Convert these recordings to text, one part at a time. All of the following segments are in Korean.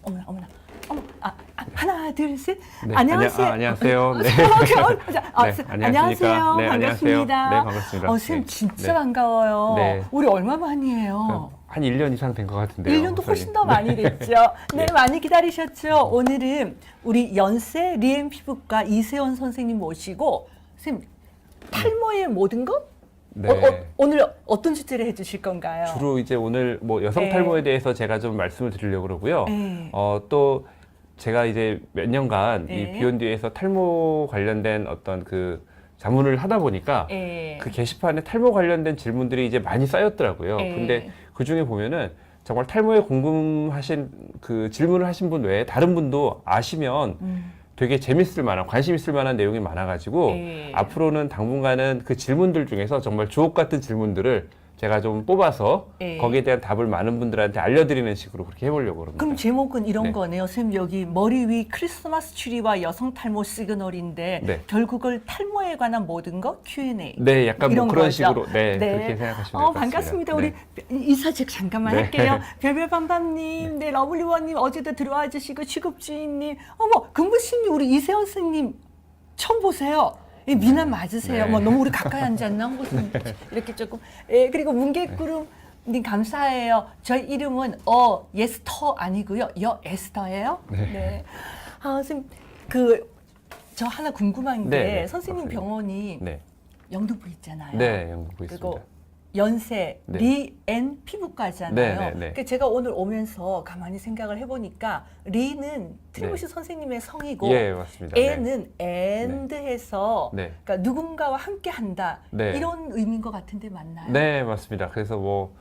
어머나, 어머나. 하나, 둘, 셋. 네, 안녕하세요. 안녕하세요. 네. 안녕하세요. 네, 반갑습니다. 네, 반갑습니다. 선생님 네. 진짜 네. 반가워요. 네. 우리 얼마 만이에요? 한 1년 이상 된 것 같은데요. 1년도 훨씬 더 네. 많이 됐죠. 네, 많이 기다리셨죠. 오늘은 우리 연세 리엔 피부과 이세원 선생님 모시고 선생님 탈모의 모든 것? 네. 오늘 어떤 주제를 해주실 건가요? 주로 이제 오늘 뭐 여성 네. 탈모에 대해서 제가 좀 말씀을 드리려고 그러고요. 네. 또 제가 이제 몇 년간 네. 이 비욘디에서 탈모 관련된 어떤 그 자문을 하다 보니까 네. 그 게시판에 탈모 관련된 질문들이 이제 많이 쌓였더라고요. 네. 근데 그 중에 보면은 정말 탈모에 궁금하신 그 질문을 하신 분 외에 다른 분도 아시면 되게 재밌을 만한, 관심 있을 만한 내용이 많아가지고 네. 앞으로는 당분간은 그 질문들 중에서 정말 주옥 같은 질문들을 제가 좀 뽑아서 네. 거기에 대한 답을 많은 분들한테 알려드리는 식으로 그렇게 해보려고 합니다. 그럼 제목은 이런 네. 거네요. 선생님 여기 머리 위 크리스마스 트리와 여성 탈모 시그널인데 네. 결국은 탈모에 관한 모든 거 Q&A. 네, 약간 뭐 이런 그런 거죠? 식으로 네. 그렇게 생각하시면 될 것 같습니다. 반갑습니다. 네. 우리 이사직 잠깐만 네. 할게요. 별별밤밤님, 네, 러블리원님 어제도 들어와 주시고 취급주인님, 어머 금부신님 우리 이세원 선생님 처음 보세요. 이 미남 맞으세요? 네. 뭐 너무 우리 가까이 앉았나? 무슨 이렇게 조금. 예, 그리고 문개구름님 감사해요. 저희 이름은 예스터 아니고요, 에스터예요. 네. 선생님 저 하나 궁금한 게 네, 선생님 맞습니다. 병원이 네, 영등포 있잖아요. 네, 연구고 있습니다. 그리고 연세 네. 리엔 피부과잖아요. 네, 네, 네. 그러니까 제가 오늘 오면서 가만히 생각을 해보니까 리는 트리무시 선생님의 성이고 예, 맞습니다. 네. 엔은 엔드해서 네. 그러니까 누군가와 함께한다 네. 이런 의미인 것 같은데 맞나요? 네, 맞습니다. 그래서 뭐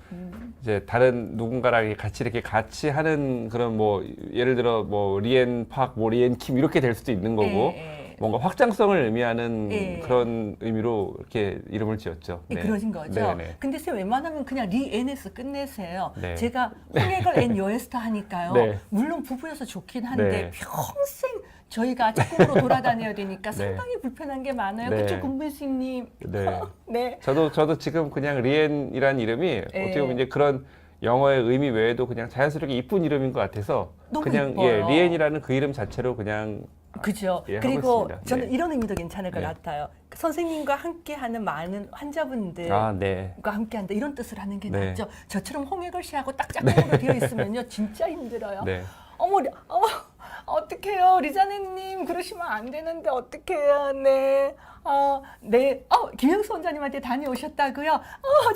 이제 다른 누군가랑 같이 하는 그런 뭐 예를 들어 뭐 리엔 팍, 뭐 리엔 킴 이렇게 될 수도 있는 거고 뭔가 확장성을 의미하는 예. 그런 의미로 이렇게 이름을 지었죠. 네, 그러신 거죠. 네, 네. 근데 쌤 웬만하면 그냥 리엔에서 끝내세요. 네. 제가 홍해걸 앤 요에스터 하니까요. 네. 물론 부부여서 좋긴 한데 네. 평생 저희가 짝꿍으로 돌아다녀야 되니까 네. 상당히 불편한 게 많아요. 네. 그렇죠, 금배식님. 네. 네. 저도 지금 그냥 리엔이라는 이름이 예. 어떻게 보면 이제 그런 영어의 의미 외에도 그냥 자연스럽게 이쁜 이름인 것 같아서 너무 그냥 이뻐요. 리엔이라는 그 이름 자체로 그냥 그죠. 예, 하고 그리고 있습니다. 저는 네. 이런 의미도 괜찮을 것 네. 같아요. 선생님과 함께하는 많은 환자분들과 아, 네. 함께한다 이런 뜻을 하는 게 네. 낫죠. 저처럼 홍해걸 씨하고 딱 짝꿍으로 되어 있으면요 진짜 힘들어요. 네. 어머, 어떡해요. 리자네님, 그러시면 안 되는데, 어떡해요. 네. 네. 김영수 원장님한테 다녀오셨다고요?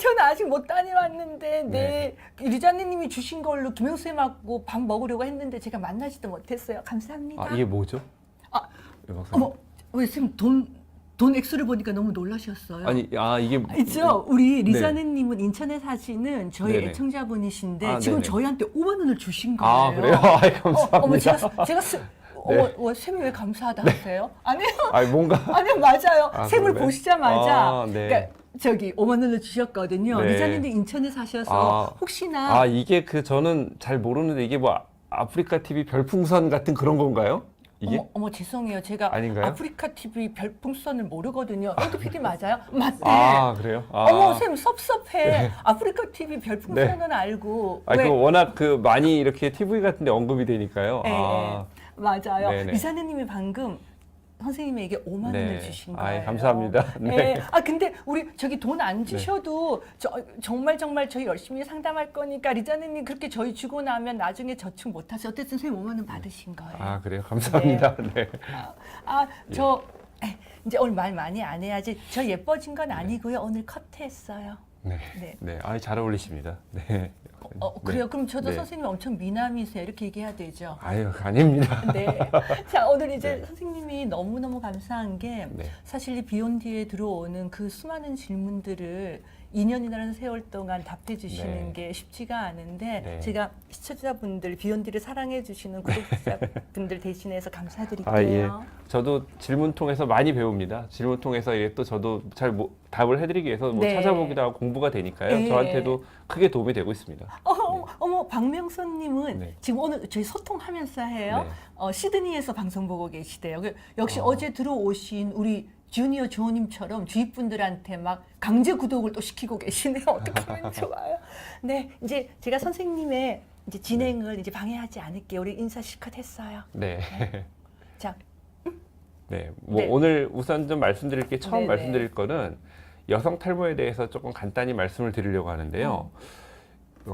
저는 아직 못 다녀왔는데, 네. 리자네님이 주신 걸로 김영수님하고 밥 먹으려고 했는데, 제가 만나지도 못했어요. 감사합니다. 아, 이게 뭐죠? 예, 박사님. 어머, 왜 선생님 돈 액수를 보니까 너무 놀라셨어요. 아니, 이게 있죠. 우리 네. 리자네님은 인천에 사시는 저희 네네. 애청자분이신데 지금 네네. 저희한테 5만 원을 주신 거예요. 아, 그래요? 아이, 감사합니다. 어머, 제가 쌤이 왜 감사하다 하세요? 아니요. 아니, 뭔가 아니요, 맞아요. 쌤을 그러네. 보시자마자 네. 그러니까 저기 5만 원을 주셨거든요. 네. 리자네님 인천에 사셔서 혹시나 이게 저는 잘 모르는데 이게 뭐 아프리카 TV 별풍선 같은 그런 건가요? 이게? 어머 죄송해요. 제가 아닌가요? 아프리카 TV 별풍선을 모르거든요. 또 PD 맞아요? 맞대. 그래요? 어머 쌤 섭섭해. 아프리카 TV 별풍선은 알고 왜? 그거 워낙 많이 이렇게 TV 같은 데 언급이 되니까요. 맞아요. 네네. 이사님이 방금 선생님에게 5만 원을 주신 거예요. 감사합니다. 네. 네. 근데 우리 저기 돈 안 주셔도 정말 저희 열심히 상담할 거니까 리자네님 그렇게 저희 주고 나면 나중에 저축 못 하세요. 어쨌든 선생님 5만 원 받으신 거예요. 그래요? 감사합니다. 네. 이제 오늘 말 많이 안 해야지. 저 예뻐진 건 아니고요. 오늘 커트했어요. 네. 네. 네. 잘 어울리십니다. 네. 그래요? 네. 그럼 저도 네. 선생님 엄청 미남이세요. 이렇게 얘기해야 되죠. 아닙니다. 네. 자, 오늘 이제 네. 선생님이 너무너무 감사한 게 네. 사실 이 비욘디에 들어오는 그 수많은 질문들을 2년이라는 세월 동안 답해 주시는 네. 게 쉽지가 않은데 네. 제가 시청자분들 비욘디를 사랑해 주시는 구독자분들 대신해서 감사드릴게요. 예. 저도 질문 통해서 많이 배웁니다. 질문 통해서 또 저도 답을 해드리기 위해서 네. 찾아보기도 하고 공부가 되니까요. 네. 저한테도 크게 도움이 되고 있습니다. 어머, 박명선님은 네. 지금 오늘 저희 소통하면서 해요. 네. 시드니에서 방송 보고 계시대요. 역시 어제 들어오신 우리 주니어 조님처럼 주위 분들한테 막 강제 구독을 또 시키고 계시네요. 어떻게 하면 좋아요. 네, 이제 제가 선생님의 이제 진행을 이제 방해하지 않을게요. 우리 인사 실컷 했어요. 네. 자, 네. 뭐 네. 오늘 우선 좀 말씀드릴 게 처음 네네. 말씀드릴 거는 여성 탈모에 대해서 조금 간단히 말씀을 드리려고 하는데요.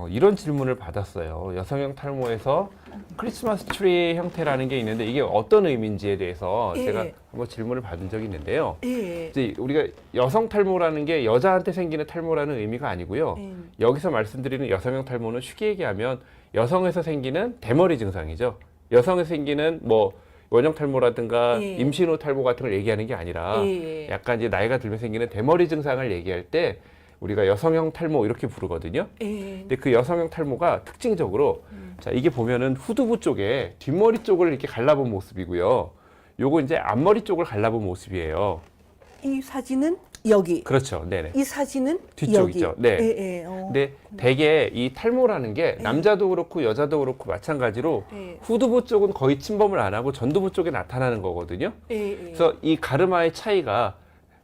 이런 질문을 받았어요. 여성형 탈모에서 크리스마스 트리 형태라는 게 있는데 이게 어떤 의미인지에 대해서 예. 제가 한번 질문을 받은 적이 있는데요. 예. 이제 우리가 여성 탈모라는 게 여자한테 생기는 탈모라는 의미가 아니고요. 여기서 말씀드리는 여성형 탈모는 쉽게 얘기하면 여성에서 생기는 대머리 증상이죠. 여성에서 생기는 뭐 원형 탈모라든가 예. 임신 후 탈모 같은 걸 얘기하는 게 아니라 예. 약간 이제 나이가 들면 생기는 대머리 증상을 얘기할 때 우리가 여성형 탈모 이렇게 부르거든요. 예. 근데 그 여성형 탈모가 특징적으로 자 이게 보면은 후두부 쪽에 뒷머리 쪽을 이렇게 갈라본 모습이고요. 요거 이제 앞머리 쪽을 갈라본 모습이에요. 이 사진은 여기. 그렇죠. 네네. 이 사진은 뒤쪽이죠. 여기. 네. 예, 예. 근데 대개 이 탈모라는 게 남자도 그렇고 여자도 그렇고 마찬가지로 예. 후두부 쪽은 거의 침범을 안 하고 전두부 쪽에 나타나는 거거든요. 예, 예. 그래서 이 가르마의 차이가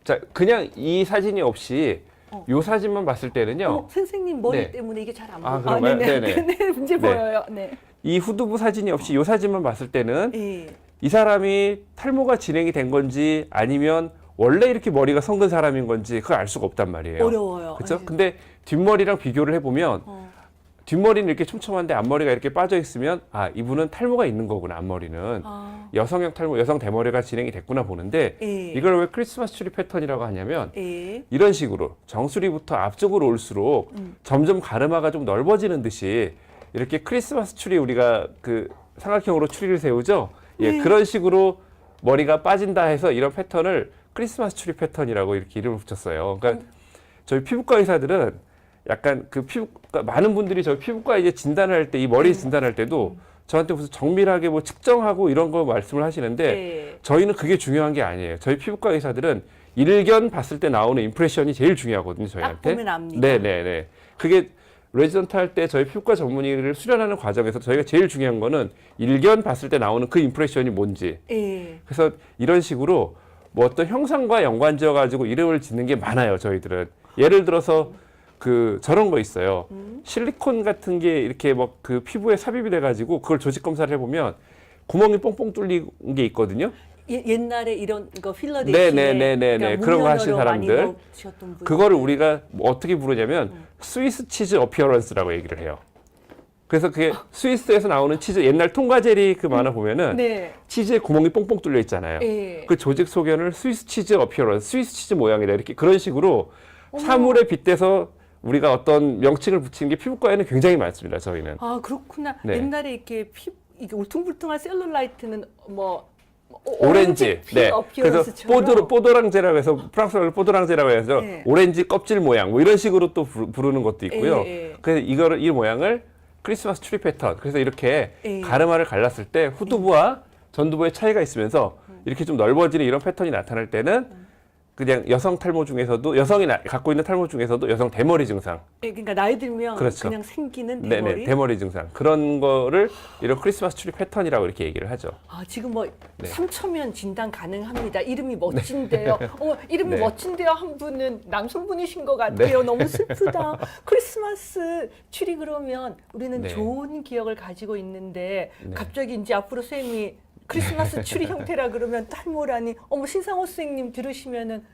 자 그냥 이 사진이 없이 요 사진만 봤을 때는요. 선생님 머리 네. 때문에 이게 잘 안 아, 보여요. 그런가요? 네네. 네네. 네, 이제 네. 보여요. 네. 이 후두부 사진이 없이 요 사진만 봤을 때는 예. 이 사람이 탈모가 진행이 된 건지 아니면 원래 이렇게 머리가 성근 사람인 건지 그걸 알 수가 없단 말이에요. 어려워요. 그렇죠? 예. 근데 뒷머리랑 비교를 해보면 뒷머리는 이렇게 촘촘한데 앞머리가 이렇게 빠져 있으면 아 이분은 탈모가 있는 거구나 앞머리는 여성형 탈모, 여성 대머리가 진행이 됐구나 보는데 예. 이걸 왜 크리스마스 트리 패턴이라고 하냐면 예. 이런 식으로 정수리부터 앞쪽으로 올수록 점점 가르마가 좀 넓어지는 듯이 이렇게 크리스마스 트리 우리가 그 삼각형으로 추리를 세우죠. 예, 네. 그런 식으로 머리가 빠진다 해서 이런 패턴을 크리스마스 트리 패턴이라고 이렇게 이름을 붙였어요. 그러니까 저희 피부과 의사들은 약간 그 피부과 많은 분들이 저희 피부과 이제 진단을 할 때 이 머리 진단할 때도 저한테 무슨 정밀하게 뭐 측정하고 이런 거 말씀을 하시는데 예. 저희는 그게 중요한 게 아니에요. 저희 피부과 의사들은 일견 봤을 때 나오는 임프레션이 제일 중요하거든요. 저희한테. 보면 압니다. 네네네. 그게 레지던트 할 때 저희 피부과 전문의를 수련하는 과정에서 저희가 제일 중요한 거는 일견 봤을 때 나오는 그 임프레션이 뭔지. 예. 그래서 이런 식으로 뭐 어떤 형상과 연관지어 가지고 이름을 짓는 게 많아요. 저희들은. 예를 들어서 그 저런 거 있어요. 실리콘 같은 게 이렇게 뭐 그 피부에 삽입이 돼가지고 그걸 조직 검사를 해보면 구멍이 뽕뽕 뚫린 게 있거든요. 옛날에 이런 거 필러 대신에 네네네네네. 그러니까 그런 거 하신 문면으로 많이 사람들. 넣으셨던 분들. 그거를 우리가 뭐 어떻게 부르냐면 스위스 치즈 어피어런스라고 얘기를 해요. 그래서 그게 스위스에서 나오는 치즈 옛날 통과제리 그 만화 보면은 네. 치즈에 구멍이 뽕뽕 뚫려 있잖아요. 예. 그 조직 소견을 스위스 치즈 어피어런스, 스위스 치즈 모양이다 이렇게 그런 식으로 사물에 빗대서 우리가 어떤 명칭을 붙이는 게 피부과에는 굉장히 많습니다. 저희는. 아 그렇구나. 네. 옛날에 이렇게 이게 울퉁불퉁한 셀룰라이트는 뭐 오렌지. 네. 그래서 뽀도랑제라고 해서 프랑스어로 뽀도랑제라고 해서 네. 오렌지 껍질 모양 뭐 이런 식으로 또 부르는 것도 있고요. 예. 그래서 이 모양을 크리스마스 트리 패턴. 그래서 이렇게 예. 가르마를 갈랐을 때 후두부와 전두부의 차이가 있으면서 이렇게 좀 넓어지는 이런 패턴이 나타날 때는 그냥 여성 탈모 중에서도 여성이 갖고 있는 탈모 중에서도 여성 대머리 증상. 예, 그러니까 나이 들면 그렇죠. 그냥 생기는 네네, 대머리. 대머리 증상. 그런 거를 이런 크리스마스 트리 패턴이라고 이렇게 얘기를 하죠. 아 지금 뭐 네. 상처면 진단 가능합니다. 이름이 멋진데요. 이름이 네. 멋진데요. 한 분은 남성분이신 것 같아요. 너무 슬프다. 크리스마스 트리 그러면 우리는 네. 좋은 기억을 가지고 있는데 네. 갑자기 이제 앞으로 선생님이 크리스마스 트리 형태라 그러면 탈모라니. 어머 신상호 선생님 들으시면은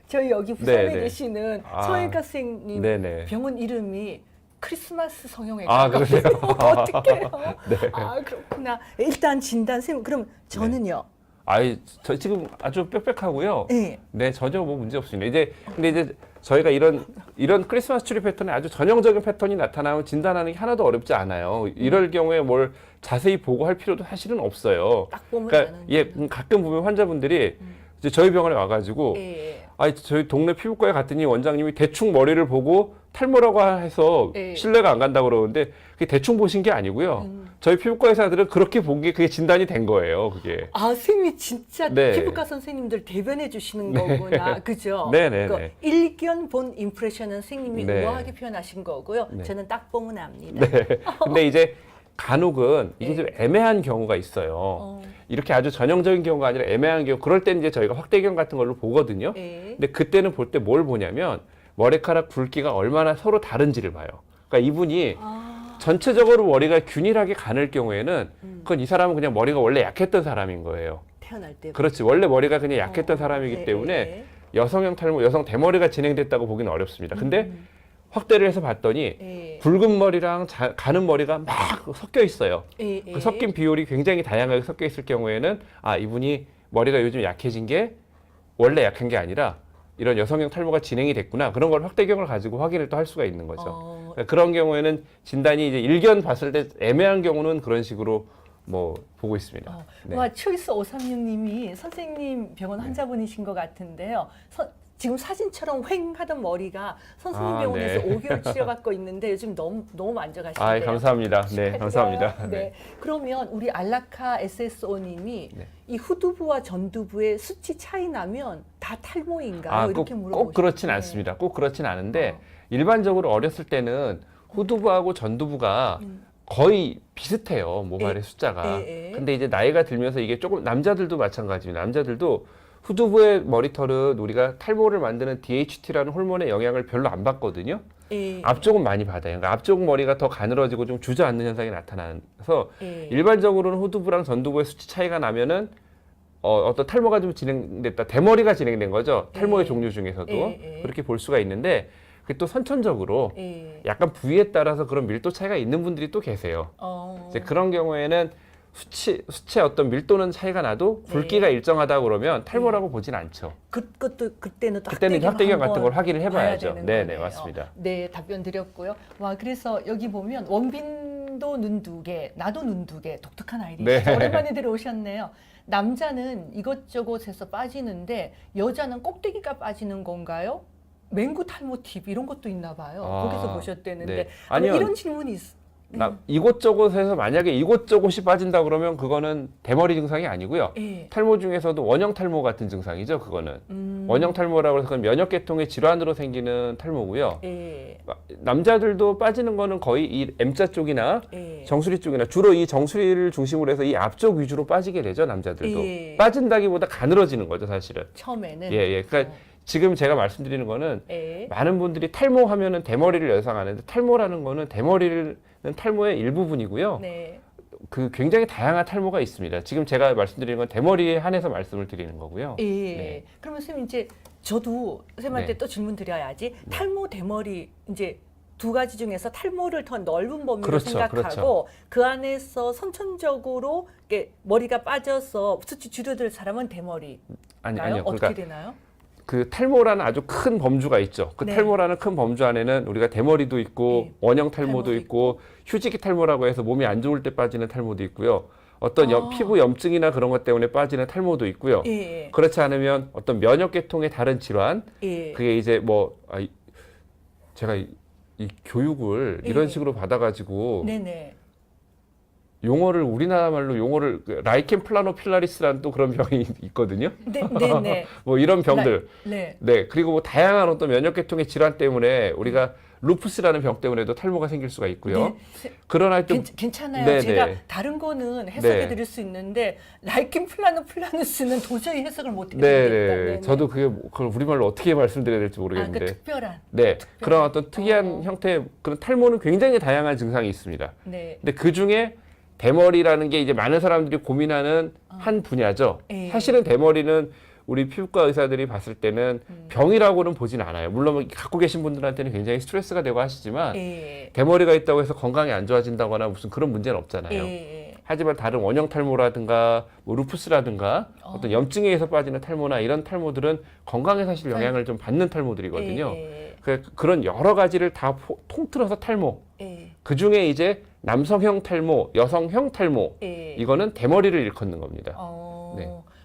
저희 여기 부산에 네. 계시는 아. 성형외과 선생님 네네. 병원 이름이 크리스마스 성형외과. 아, 그러세요? 어떡해요? 네. 아, 그렇구나. 일단 진단 쌤 그럼 저는요. 아이, 저 지금 아주 빽빽하고요. 네. 네, 전혀 뭐 문제 없습니다. 근데 이제 저희가 이런 크리스마스 트리 패턴에 아주 전형적인 패턴이 나타나면 진단하는 게 하나도 어렵지 않아요. 이럴 경우에 뭘 자세히 보고 할 필요도 사실은 없어요. 딱 보면 그러니까 아는 예, 가끔 보면 환자분들이 이제 저희 병원에 와가지고 예. 저희 동네 피부과에 갔더니 원장님이 대충 머리를 보고 탈모라고 해서 예. 신뢰가 안 간다고 그러는데 그게 대충 보신 게 아니고요. 저희 피부과 의사들은 그렇게 보기에 그게 진단이 된 거예요. 그게. 아, 선생님이 진짜 네. 피부과 선생님들 대변해 주시는 거구나. 그죠? 네네네. 그 일견 본 임프레션은 선생님이 네. 우아하게 표현하신 거고요. 네. 저는 딱 보면 압니다. 네. 근데 이제 간혹은 이게 예. 좀 애매한 경우가 있어요. 이렇게 아주 전형적인 경우가 아니라 애매한 경우. 그럴 때는 이제 저희가 확대경 같은 걸로 보거든요. 예. 근데 그때는 볼 때 뭘 보냐면 머리카락 굵기가 얼마나 서로 다른지를 봐요. 그러니까 이분이 전체적으로 머리가 균일하게 가늘 경우에는 그건 이 사람은 그냥 머리가 원래 약했던 사람인 거예요. 태어날 때. 그렇지. 원래 머리가 그냥 약했던 사람이기 때문에 여성형 탈모, 여성 대머리가 진행됐다고 보기는 어렵습니다. 근데 확대를 해서 봤더니 굵은 머리랑 가는 머리가 막 섞여 있어요. 그 섞인 비율이 굉장히 다양하게 섞여 있을 경우에는 아, 이분이 머리가 요즘 약해진 게 원래 약한 게 아니라 이런 여성형 탈모가 진행이 됐구나. 그런 걸 확대경을 가지고 확인을 또 할 수가 있는 거죠. 그런 경우에는 진단이 이제 일견 봤을 때 애매한 경우는 그런 식으로 뭐 보고 있습니다. 네. 와, 초이스 536님이 선생님 병원 환자분이신 것 같은데요. 지금 사진처럼 휑하던 머리가 선생님 병원에서 네. 5개월 치료받고 있는데 요즘 너무 만족하시네요. 아, 감사합니다. 네, 감사합니다. 네. 그러면 우리 알라카 SSO님이 네. 이 후두부와 전두부의 수치 차이 나면 다 탈모인가요? 이렇게 물어보시죠. 꼭 그렇진 않습니다. 꼭 그렇진 않은데 일반적으로 어렸을 때는 후두부하고 전두부가 거의 비슷해요. 모발의 숫자가. 근데 이제 나이가 들면서 이게 조금 남자들도 마찬가지입니다. 남자들도 후두부의 머리털은 우리가 탈모를 만드는 DHT라는 호르몬의 영향을 별로 안 받거든요. 앞쪽은 많이 받아요. 그러니까 앞쪽 머리가 더 가늘어지고 좀 주저앉는 현상이 나타나서 일반적으로는 후두부랑 전두부의 수치 차이가 나면은 어떤 탈모가 좀 진행됐다. 대머리가 진행된 거죠. 탈모의 종류 중에서도 그렇게 볼 수가 있는데 그게 또 선천적으로 약간 부위에 따라서 그런 밀도 차이가 있는 분들이 또 계세요. 이제 그런 경우에는 수치의 어떤 밀도는 차이가 나도 굵기가 일정하다 그러면 탈모라고 보진 않죠. 그때는 또 그때는 확대경 같은 걸 확인을 해봐야죠. 네, 맞습니다. 네, 답변 드렸고요. 와, 그래서 여기 보면 원빈도 눈 2개, 나도 눈 2개, 독특한 아이디어. 네. 오랜만에 들어오셨네요. 남자는 이것저것에서 빠지는데 여자는 꼭대기가 빠지는 건가요? 맹구 탈모 팁 이런 것도 있나 봐요. 거기서 보셨대는데 네. 아니요. 이런 질문이 이곳저곳에서 만약에 이곳저곳이 빠진다 그러면 그거는 대머리 증상이 아니고요. 탈모 중에서도 원형 탈모 같은 증상이죠. 그거는 원형 탈모라고 해서 그건 면역계통의 질환으로 생기는 탈모고요. 남자들도 빠지는 거는 거의 이 M자 쪽이나 정수리 쪽이나 주로 이 정수리를 중심으로 해서 이 앞쪽 위주로 빠지게 되죠. 남자들도 빠진다기보다 가늘어지는 거죠, 사실은. 처음에는. 그러니까 지금 제가 말씀드리는 거는 많은 분들이 탈모하면은 대머리를 예상하는데 탈모라는 거는 대머리는 탈모의 일부분이고요. 그 굉장히 다양한 탈모가 있습니다. 지금 제가 말씀드리는 건 대머리에 한해서 말씀을 드리는 거고요. 그러면 선생님 이제 저도 선생님한테 또 질문 드려야지. 탈모 대머리 이제 두 가지 중에서 탈모를 더 넓은 범위로 생각하고 그 안에서 선천적으로 머리가 빠져서 수치 줄어들 사람은 대머리. 아니요. 어떻게 그러니까 되나요? 그 탈모라는 아주 큰 범주가 있죠. 그 탈모라는 큰 범주 안에는 우리가 대머리도 있고 원형 탈모도 있고 휴지기 탈모라고 해서 몸이 안 좋을 때 빠지는 탈모도 있고요. 어떤 피부 염증이나 그런 것 때문에 빠지는 탈모도 있고요. 그렇지 않으면 어떤 면역계통의 다른 질환, 그게 이제 뭐 제가 이 교육을 이런 식으로 받아가지고 용어를 우리나라 말로 용어를 라이켄 플라노필라리스라는 또 그런 병이 있거든요. 뭐 이런 병들. 그리고 뭐 다양한 어떤 면역계통의 질환 때문에 우리가 루푸스라는 병 때문에도 탈모가 생길 수가 있고요. 그러나 또 괜찮아요. 제가 다른 거는 해석해 드릴 수 있는데 라이켄 플라노필라누스는 도저히 해석을 못 해드리겠다. 저도 그걸 우리말로 어떻게 말씀드려야 될지 모르겠는데. 그 특별한. 그런 어떤 특이한 형태의 그런 탈모는 굉장히 다양한 증상이 있습니다. 근데 그 중에 대머리라는 게 이제 많은 사람들이 고민하는 한 분야죠. 사실은 대머리는 우리 피부과 의사들이 봤을 때는 병이라고는 보진 않아요. 물론 갖고 계신 분들한테는 굉장히 스트레스가 되고 하시지만 대머리가 있다고 해서 건강이 안 좋아진다거나 무슨 그런 문제는 없잖아요. 하지만 다른 원형 탈모라든가 뭐 루푸스라든가 어떤 염증에 의해서 빠지는 탈모나 이런 탈모들은 건강에 사실 영향을 좀 받는 탈모들이거든요. 그런 여러 가지를 다 통틀어서 탈모. 그 중에 이제 남성형 탈모, 여성형 탈모, 이거는 대머리를 일컫는 겁니다.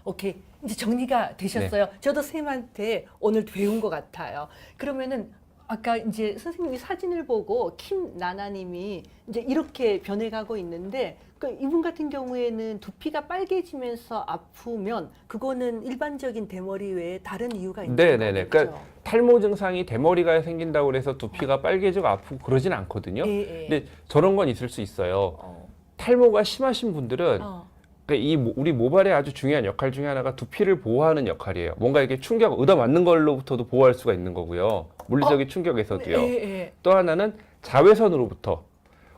오케이. 이제 정리가 되셨어요. 저도 선생님한테 오늘 배운 것 같아요. 그러면은 아까 이제 선생님이 사진을 보고 김나나님이 이제 이렇게 변해가고 있는데 이분 같은 경우에는 두피가 빨개지면서 아프면 그거는 일반적인 대머리 외에 다른 이유가 있는 거죠? 그러니까 탈모 증상이 대머리가 생긴다고 해서 두피가 빨개지고 아프고 그러진 않거든요. 근데 저런 건 있을 수 있어요. 탈모가 심하신 분들은 그러니까 우리 모발의 아주 중요한 역할 중에 하나가 두피를 보호하는 역할이에요. 뭔가 이렇게 충격, 얻어맞는 걸로부터도 보호할 수가 있는 거고요. 물리적인 충격에서도요. 또 하나는 자외선으로부터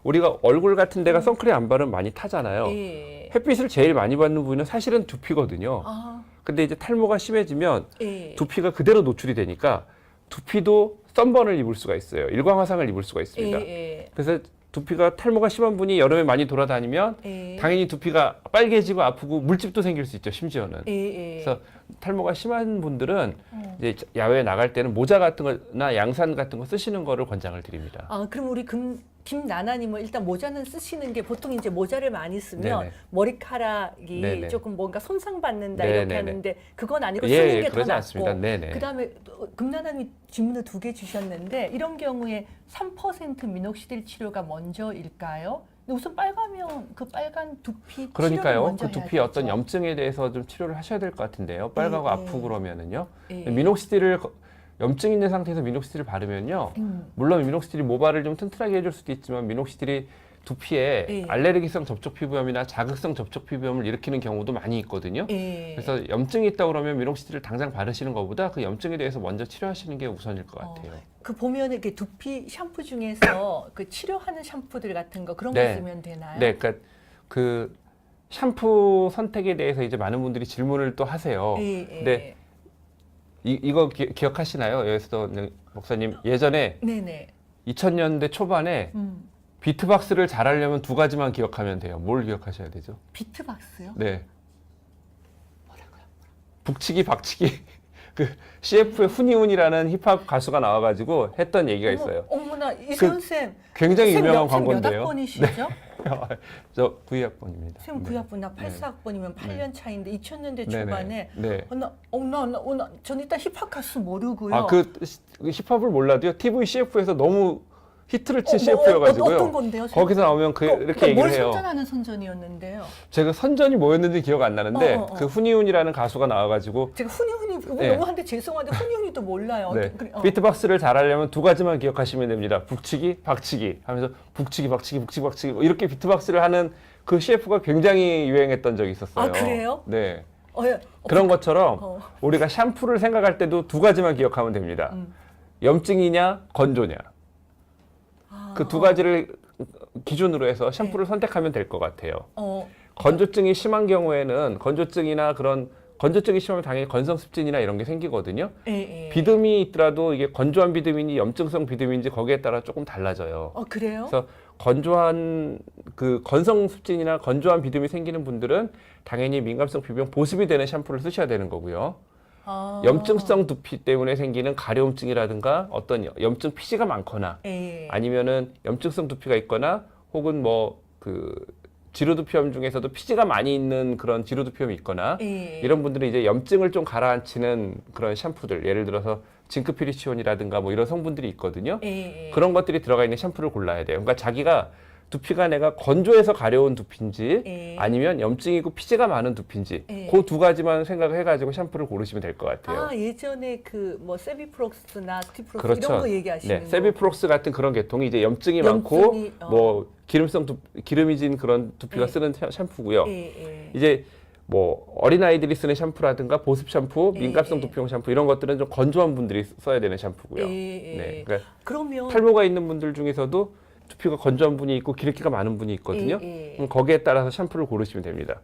우리가 얼굴 같은 데가 선크림 안 바르면 많이 타잖아요. 예. 햇빛을 제일 많이 받는 부위는 사실은 두피거든요. 아, 근데 이제 탈모가 심해지면 예. 두피가 그대로 노출이 되니까 두피도 썬번을 입을 수가 있어요. 일광화상을 입을 수가 있습니다. 예. 그래서 두피가 탈모가 심한 분이 여름에 많이 돌아다니면 예. 당연히 두피가 빨개지고 아프고 물집도 생길 수 있죠. 심지어는. 예. 그래서 탈모가 심한 분들은 이제 야외에 나갈 때는 모자 같은 거나 양산 같은 거 쓰시는 거를 권장을 드립니다. 아, 그럼 우리 김나나님은 일단 모자는 쓰시는 게 보통 이제 모자를 많이 쓰면 네네. 머리카락이 네네. 조금 뭔가 손상받는다 네네네. 이렇게 하는데 그건 아니고 예, 쓰는 예, 게 더 그러지 낫고. 않습니다. 네네. 그다음에 금나나님이 질문을 2개 주셨는데 이런 경우에 3% 미녹시딜 치료가 먼저일까요? 근데 우선 빨가면 그 빨간 두피 치료를 그러니까요. 먼저 그 해야 두피 어떤 되죠. 염증에 대해서 좀 치료를 하셔야 될 것 같은데요. 빨가고 예, 아프고 그러면은요. 예. 미녹시딜을 염증 있는 상태에서 미녹시딜을 바르면요. 물론 미녹시딜이 모발을 좀 튼튼하게 해줄 수도 있지만 미녹시딜이 두피에 예. 알레르기성 접촉 피부염이나 자극성 접촉 피부염을 일으키는 경우도 많이 있거든요. 예. 그래서 염증이 있다 그러면 미녹시딜을 당장 바르시는 것보다 그 염증에 대해서 먼저 치료하시는 게 우선일 것 같아요. 그 보면 이렇게 두피 샴푸 중에서 그 치료하는 샴푸들 같은 거 그런 거 네. 쓰면 되나요? 네, 그러니까 그 샴푸 선택에 대해서 이제 많은 분들이 질문을 또 하세요. 예. 근데 이거 기억하시나요? 여기서 목사님 예전에 네네. 2000년대 초반에 비트박스를 잘하려면 2가지만 기억하면 돼요. 뭘 기억하셔야 되죠? 비트박스요? 네. 북치기, 박치기. 그 CF의 훈이훈이라는 힙합 가수가 나와가지고 했던 얘기가 있어요. 어머나 이세훈 쌤. 굉장히 쌤 유명한 몇 광고인데요. 학번이시죠? 저 92학번입니다. 쌤 9학번, 나 84학번이면 8년 차인데 2000년대 초반에 네. 전 일단 힙합 가수 모르고요. 아, 그 힙합을 몰라도요. TV CF에서 너무 히트를 친 CF여가지고요. 어떤 건데요? 쌤? 거기서 나오면 이렇게 얘기를 뭘 해요. 선전하는 선전이었는데요? 제가 선전이 뭐였는지 기억 안 나는데 어. 그 훈이훈이라는 가수가 나와가지고 제가 훈이훈이 네. 너무 한데 죄송한데 훈이훈이도 몰라요. 네. 그래, 비트박스를 잘하려면 2가지만 기억하시면 됩니다. 북치기, 박치기 하면서 북치기, 박치기, 북치기, 박치기 뭐 이렇게 비트박스를 하는 그 CF가 굉장히 유행했던 적이 있었어요. 아, 그래요? 네. 예. 그런 것처럼 어. 우리가 샴푸를 생각할 때도 2가지만 기억하면 됩니다. 염증이냐, 건조냐. 그 2가지를 기준으로 해서 샴푸를 선택하면 될 것 같아요. 건조증이 심한 경우에는 건조증이 심하면 당연히 건성습진이나 이런 게 생기거든요. 비듬이 있더라도 이게 건조한 비듬인지 염증성 비듬인지 거기에 따라 조금 달라져요. 그래요? 그래서 건조한 그 건성습진이나 건조한 비듬이 생기는 분들은 당연히 민감성 피부용 보습이 되는 샴푸를 쓰셔야 되는 거고요. 염증성 두피 때문에 생기는 가려움증이라든가 어떤 염증 피지가 많거나 아니면은 염증성 두피가 있거나 혹은 뭐 그 지루두피염 중에서도 피지가 많이 있는 그런 지루두피염이 있거나 이런 분들은 이제 염증을 좀 가라앉히는 그런 샴푸들 예를 들어서 징크피리치온이라든가 뭐 이런 성분들이 있거든요. 그런 것들이 들어가 있는 샴푸를 골라야 돼요. 그러니까 자기가 두피가 내가 건조해서 가려운 두피인지 아니면 염증이고 피지가 많은 두피인지 그 2가지만 생각을 해가지고 샴푸를 고르시면 될 것 같아요. 예전에 그 뭐 세비프록스나 스티프록스 그렇죠. 이런 거 얘기하시는 네, 거. 세비프록스 같은 그런 계통이 이제 염증이 많고 뭐 기름이 진 그런 두피가 쓰는 샴푸고요. 이제 뭐 어린아이들이 쓰는 샴푸라든가 보습 샴푸, 민감성 두피용 샴푸 이런 것들은 좀 건조한 분들이 써야 되는 샴푸고요. 네, 그러니까 그러면 탈모가 있는 분들 중에서도 두피가 건조한 분이 있고 기름기가 많은 분이 있거든요. 그럼 거기에 따라서 샴푸를 고르시면 됩니다.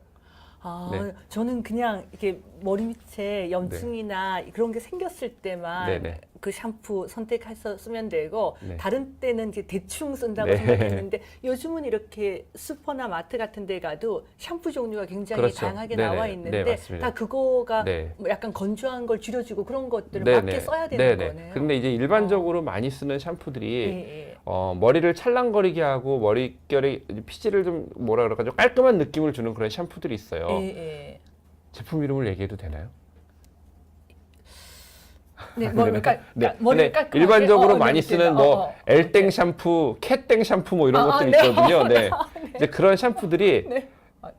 네. 저는 그냥 이렇게 머리 밑에 염증이나 그런 게 생겼을 때만 네네. 그 샴푸 선택해서 쓰면 되고 네. 다른 때는 이제 대충 쓴다고 네. 생각했는데 요즘은 이렇게 슈퍼나 마트 같은 데 가도 샴푸 종류가 굉장히 그렇죠. 다양하게 네네. 나와 네, 있는데 맞습니다. 다 그거가 네. 뭐 약간 건조한 걸 줄여주고 그런 것들을 네네. 맞게 써야 되는 네네. 거네요. 근데 이제 일반적으로 많이 쓰는 샴푸들이 예. 머리를 찰랑거리게 하고 머릿결에 피지를 좀 뭐라 그럴까요? 깔끔한 느낌을 주는 그런 샴푸들이 있어요. 예. 제품 이름을 얘기해도 되나요? 네, 머리를 네. 머리를 근데 깔끔하게 일반적으로 많이 이렇게, 쓰는 뭐 엘땡 샴푸, 캣땡 샴푸 뭐 이런 것들 네. 있거든요. 네. 이제 그런 샴푸들이 네.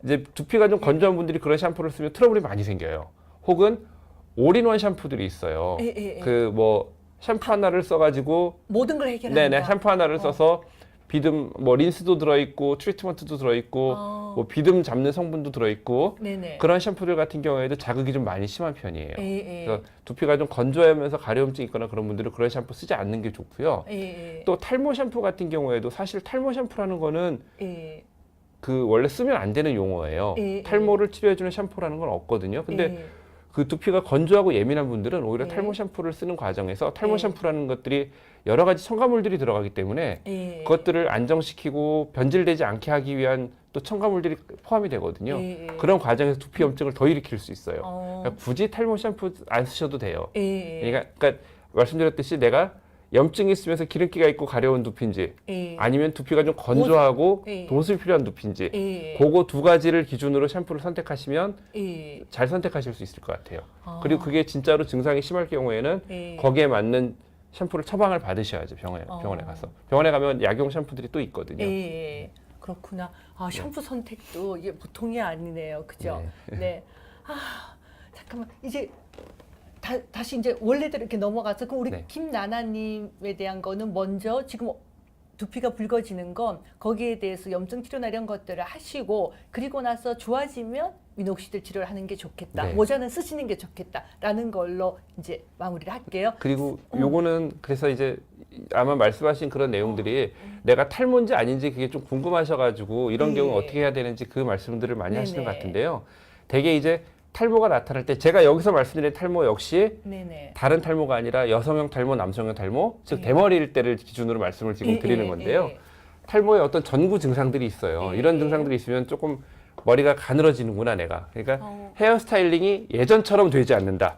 이제 두피가 좀 건조한 분들이 그런 샴푸를 쓰면 트러블이 많이 생겨요. 혹은 올인원 샴푸들이 있어요. 예. 그 뭐 샴푸 하나를 써가지고 모든 걸 해결한다. 네네 샴푸 하나를 써서 비듬 뭐 린스도 들어있고 트리트먼트도 들어있고 뭐 비듬 잡는 성분도 들어있고 네네. 그런 샴푸들 같은 경우에도 자극이 좀 많이 심한 편이에요. 예, 예. 그래서 두피가 좀 건조하면서 가려움증 있거나 그런 분들은 그런 샴푸 쓰지 않는 게 좋고요. 예, 예. 또 탈모 샴푸 같은 경우에도 사실 탈모 샴푸라는 거는 예. 그 원래 쓰면 안 되는 용어예요. 예, 탈모를 치료해주는 샴푸라는 건 없거든요. 근데 예. 그 두피가 건조하고 예민한 분들은 오히려 예. 탈모 샴푸를 쓰는 과정에서 탈모 예. 샴푸라는 것들이 여러 가지 첨가물들이 들어가기 때문에 예. 그것들을 안정시키고 변질되지 않게 하기 위한 또 첨가물들이 포함이 되거든요. 예, 예. 그런 과정에서 두피 염증을 더 일으킬 수 있어요. 어. 그러니까 굳이 탈모 샴푸 안 쓰셔도 돼요. 예. 그러니까 말씀드렸듯이 내가 염증이 있으면서 기름기가 있고 가려운 두피인지 예. 아니면 두피가 좀 건조하고 예. 도움이 필요한 두피인지 예. 그거 두 가지를 기준으로 샴푸를 선택하시면 예. 잘 선택하실 수 있을 것 같아요. 아. 그리고 그게 진짜로 증상이 심할 경우에는 예. 거기에 맞는 샴푸를 처방을 받으셔야죠. 병원에 가서. 병원에 가면 약용 샴푸들이 또 있거든요. 예. 그렇구나. 아, 샴푸 선택도 이게 보통이 아니네요. 그죠? 네. 아, 잠깐만. 이제 다시 이제 원래대로 이렇게 넘어가서 그럼 우리 네. 김나나님에 대한 거는 먼저 지금 두피가 붉어지는 건 거기에 대해서 염증 치료나 이런 것들을 하시고 그리고 나서 좋아지면 미녹시딜 치료를 하는 게 좋겠다. 네. 모자는 쓰시는 게 좋겠다라는 걸로 이제 마무리를 할게요. 그리고 요거는 그래서 이제 아마 말씀하신 그런 내용들이 내가 탈모인지 아닌지 그게 좀 궁금하셔가지고 이런 네. 경우 어떻게 해야 되는지 그 말씀들을 많이 하시는 것 네네. 같은데요. 되게 이제 탈모가 나타날 때 제가 여기서 말씀드린 탈모 역시 네네. 다른 탈모가 아니라 여성형 탈모, 남성형 탈모, 즉 예. 대머리일 때를 기준으로 말씀을 지금 예, 드리는 예, 건데요. 예. 탈모에 어떤 전구 증상들이 있어요. 예, 이런 예. 증상들이 있으면 조금 머리가 가늘어지는구나 내가. 그러니까 어. 헤어스타일링이 예전처럼 되지 않는다.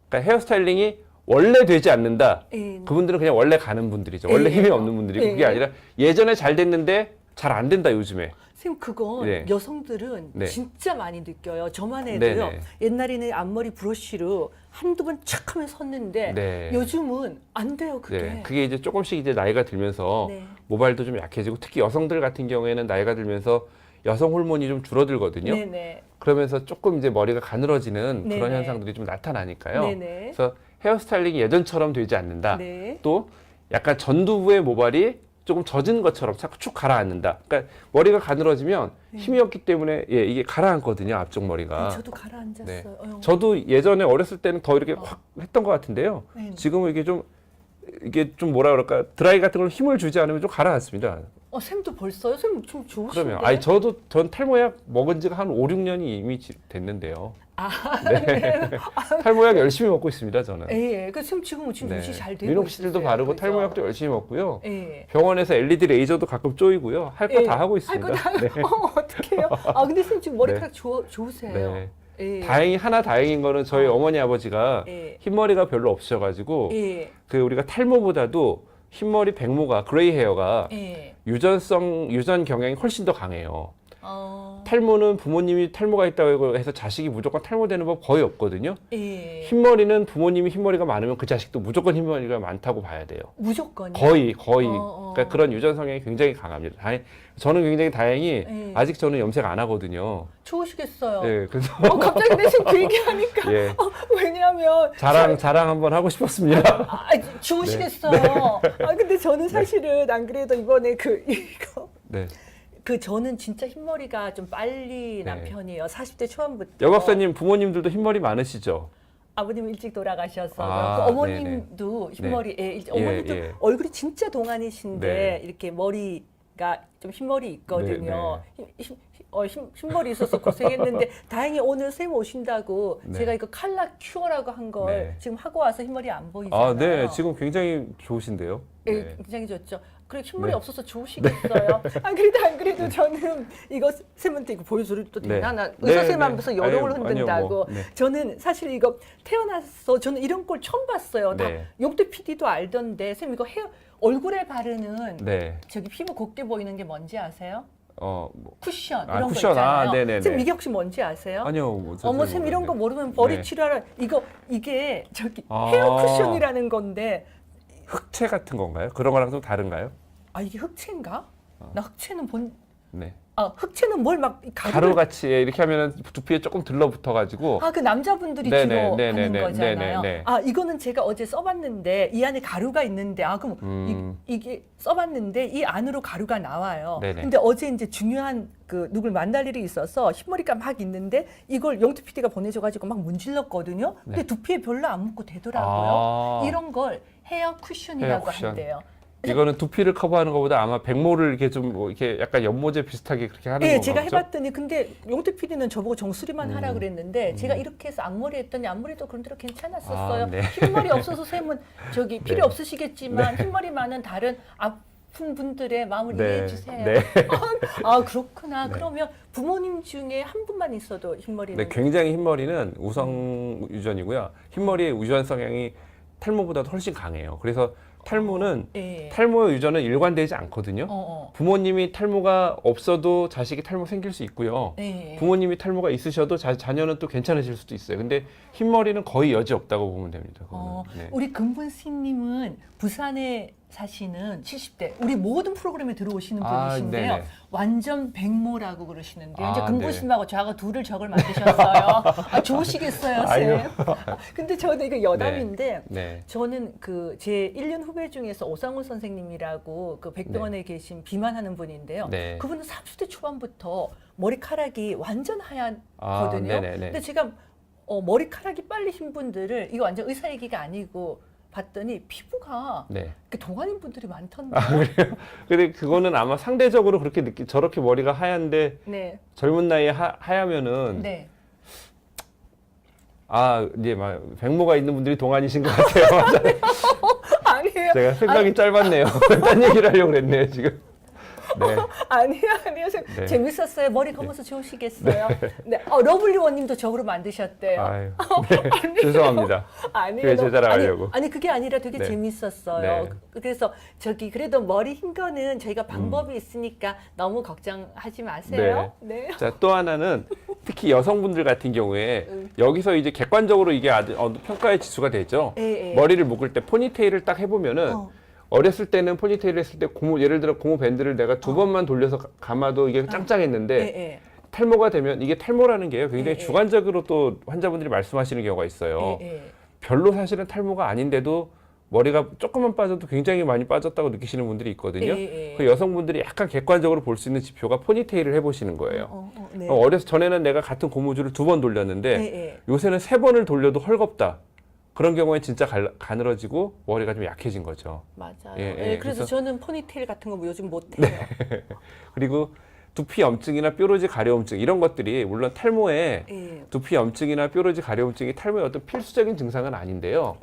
그러니까 헤어스타일링이 원래 되지 않는다. 예. 그분들은 그냥 원래 가는 분들이죠. 원래 예, 힘이 예. 없는 분들이고 예, 그게 예. 아니라 예전에 잘 됐는데 잘 안 된다 요즘에. 선생님 그건 네. 여성들은 네. 진짜 많이 느껴요. 저만 해도요. 네네. 옛날에는 앞머리 브러쉬로 한두 번 착 하면 섰는데 네. 요즘은 안 돼요 그게. 네. 그게 이제 조금씩 이제 나이가 들면서 네. 모발도 좀 약해지고 특히 여성들 같은 경우에는 나이가 들면서 여성 호르몬이 좀 줄어들거든요. 네네. 그러면서 조금 이제 머리가 가늘어지는 그런 네네. 현상들이 좀 나타나니까요. 네네. 그래서 헤어스타일링이 예전처럼 되지 않는다. 네. 또 약간 전두부의 모발이 조금 젖은 것처럼 자꾸 축 가라앉는다. 그러니까 머리가 가늘어지면 힘이 없기 때문에 이게 가라앉거든요. 앞쪽 머리가. 저도 가라앉았어요. 네. 어휴. 저도 예전에 어렸을 때는 더 이렇게 확 했던 것 같은데요. 네. 지금은 이게 좀 뭐라 그럴까 드라이 같은 걸 힘을 주지 않으면 좀 가라앉습니다. 쌤도 벌써요? 쌤 좀 좋으신데? 그러면 전 탈모약 먹은 지가 한 5, 6년이 이미 됐는데요. 아, 네. 탈모약 열심히 먹고 있습니다, 저는. 예, 쌤 지금 유지 잘 되고 미녹시딜도 있으세요. 바르고 그죠? 탈모약도 열심히 먹고요. 예. 병원에서 LED 레이저도 가끔 쪼이고요. 할 거 다 하고 있습니다. 네. 어떡해요? 아, 근데 쌤 지금 머리카락 네. 좋으세요. 네. 예. 다행인 거는 저희 어머니 아버지가 예. 흰머리가 별로 없으셔가지고 예. 그 우리가 탈모보다도 흰머리 백모가 그레이 헤어가 예. 유전 경향이 훨씬 더 강해요. 어. 탈모는 부모님이 탈모가 있다고 해서 자식이 무조건 탈모되는 법 거의 없거든요. 예. 흰머리는 부모님이 흰머리가 많으면 그 자식도 무조건 흰머리가 많다고 봐야 돼요. 무조건요? 거의. 어. 그러니까 그런 유전 성향이 굉장히 강합니다. 저는 굉장히 다행히 예. 아직 저는 염색 안 하거든요. 좋으시겠어요. 네, 그래서 갑자기 내 지금 그 얘기하니까. 예. 왜냐하면 자랑 한번 하고 싶었습니다. 좋으시겠어요. 근데 저는 사실은 안 그래도 이번에 이거 네. 저는 진짜 흰머리가 좀 빨리 난 네. 편이에요. 40대 초반부터. 여 박사님 부모님들도 흰머리 많으시죠? 아버님 일찍 돌아가셔서 아, 그 어머님도 흰머리, 어머님도 예. 얼굴이 진짜 동안이신데 네. 이렇게 머리가 좀 흰머리 있거든요. 흰머리 있어서 고생했는데 다행히 오늘 쌤 오신다고 네. 제가 이거 칼라 큐어라고 한 걸 네. 지금 하고 와서 흰머리 안 보이잖아요. 아, 네. 지금 굉장히 좋으신데요. 예, 네. 굉장히 좋죠. 그리고 흰머리 네. 없어서 좋으시겠어요. 그래도 안 그래도 저는 이거 쌤한테 이거 보여줘도 되나? 네. 나 의사 쌤 네, 앞에서 네. 여름을 아니요, 흔든다고. 뭐, 네. 저는 사실 이거 태어나서 저는 이런 걸 처음 봤어요. 다 네. 용태 PD도 알던데 쌤 이거 얼굴에 바르는 네. 저기 피부 곱게 보이는 게 뭔지 아세요? 뭐, 쿠션 아, 이런 쿠션. 거 있잖아요. 아, 네네네. 쌤 이게 혹시 뭔지 아세요? 아니요. 뭐, 저 어머 잘 쌤 이런 거 모르는데. 모르면 머리 네. 치료하라. 이게 저기 아. 헤어 쿠션이라는 건데 흑채 같은 건가요? 그런 거랑 좀 다른가요? 이게 흑채인가? 나 흑채는 네. 흑채는 뭘 막 가루같이 이렇게 하면은 두피에 조금 들러붙어가지고. 그 남자분들이 네네, 주로 네네, 하는 네네, 거잖아요. 네네. 이거는 제가 어제 써봤는데 이 안에 가루가 있는데 그럼 이게 써봤는데 이 안으로 가루가 나와요. 네네. 근데 어제 이제 중요한 누굴 만날 일이 있어서 흰머리가 막 있는데 이걸 영투 PD가 보내줘가지고 막 문질렀거든요. 근데 두피에 별로 안 묻고 되더라고요. 이런 걸 헤어 쿠션이라고 헤어 쿠션. 한대요. 이거는 두피를 커버하는 것보다 아마 백모를 이렇게 좀 뭐 이렇게 약간 연모제 비슷하게 그렇게 하는 건가 제가 보죠? 해봤더니 근데 용태 PD는 저보고 정수리만 하라 그랬는데 제가 이렇게 해서 앞머리 했더니 앞머리도 그런 대로 괜찮았었어요. 네. 흰머리 없어서 쌤은 필요 네. 없으시겠지만 흰머리 많은 다른 아픈 분들의 마음을 이해해 주세요. 네. 그렇구나. 네. 그러면 부모님 중에 한 분만 있어도 흰머리는 네, 굉장히 흰머리는 우성 유전이고요. 흰머리의 유전 성향이 탈모보다도 훨씬 강해요. 그래서 탈모는 탈모 유전은 일관되지 않거든요. 부모님이 탈모가 없어도 자식이 탈모 생길 수 있고요. 부모님이 탈모가 있으셔도 자녀는 또 괜찮으실 수도 있어요. 근데 흰머리는 거의 여지 없다고 보면 됩니다. 네. 우리 금분씨님은 부산에 사시는 70대 우리 모든 프로그램에 들어오시는 분이신데요. 네네. 완전 백모라고 그러시는데요. 이제 네. 금분씨님하고 저하고 둘을 적을 만드셨어요. 좋으시겠어요, 쌤. 근데 저는 이거 여담인데 네. 저는 제 1년 후배 중에서 오상훈 선생님이라고 그 백병원에 계신 비만하는 분인데요. 네. 그분은 30대 초반부터 머리카락이 완전 하얗거든요. 근데 제가 머리카락이 빨리신 분들을 이거 완전 의사 얘기가 아니고 봤더니 피부가 동안인 분들이 많던데. 그래요? 근데 그거는 아마 상대적으로 그렇게 저렇게 머리가 하얀데 젊은 나이에 하얗면은 이제 막 백모가 있는 분들이 동안이신 것 같아요. 아니에요. 제가 생각이 짧았네요. 딴 얘기를 하려고 그랬네요, 지금. 네. 아니요. 재밌었어요. 머리 감아서 좋으시겠어요. 러블리원님도 저으로 만드셨대요. 아유, 죄송합니다. 아니에요. 제 자랑하려고. 아니 그게 아니라 되게 재밌었어요. 그래서 그래도 머리 흰 거는 저희가 방법이 있으니까 너무 걱정하지 마세요. 자, 또 하나는 특히 여성분들 같은 경우에 여기서 이제 객관적으로 이게 아주 평가의 지수가 되죠. 머리를 묶을 때 포니테일을 딱 해보면은 어렸을 때는 포니테일을 했을 때 예를 들어 고무 밴드를 내가 2번만 돌려서 감아도 이게 짱짱했는데 탈모가 되면 이게 탈모라는 게요 굉장히 주관적으로 또 환자분들이 말씀하시는 경우가 있어요. 별로 사실은 탈모가 아닌데도 머리가 조금만 빠져도 굉장히 많이 빠졌다고 느끼시는 분들이 있거든요. 그 여성분들이 약간 객관적으로 볼 수 있는 지표가 포니테일을 해보시는 거예요. 어려서 전에는 내가 같은 고무줄을 2번 돌렸는데 요새는 3번을 돌려도 헐겁다. 그런 경우에 진짜 가늘어지고 머리가 좀 약해진 거죠. 맞아요. 그래서 저는 포니테일 같은 거 요즘 못해요. 그리고 두피 염증이나 뾰루지 가려움증 이런 것들이 물론 탈모에 두피 염증이나 뾰루지 가려움증이 탈모의 어떤 필수적인 증상은 아닌데요.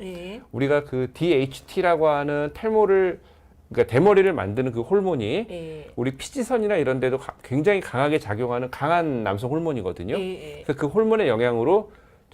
우리가 그 DHT라고 하는 그러니까 대머리를 만드는 그 호르몬이 우리 피지선이나 이런 데도 굉장히 강하게 작용하는 강한 남성 호르몬이거든요. 그래서 그 호르몬의 영향으로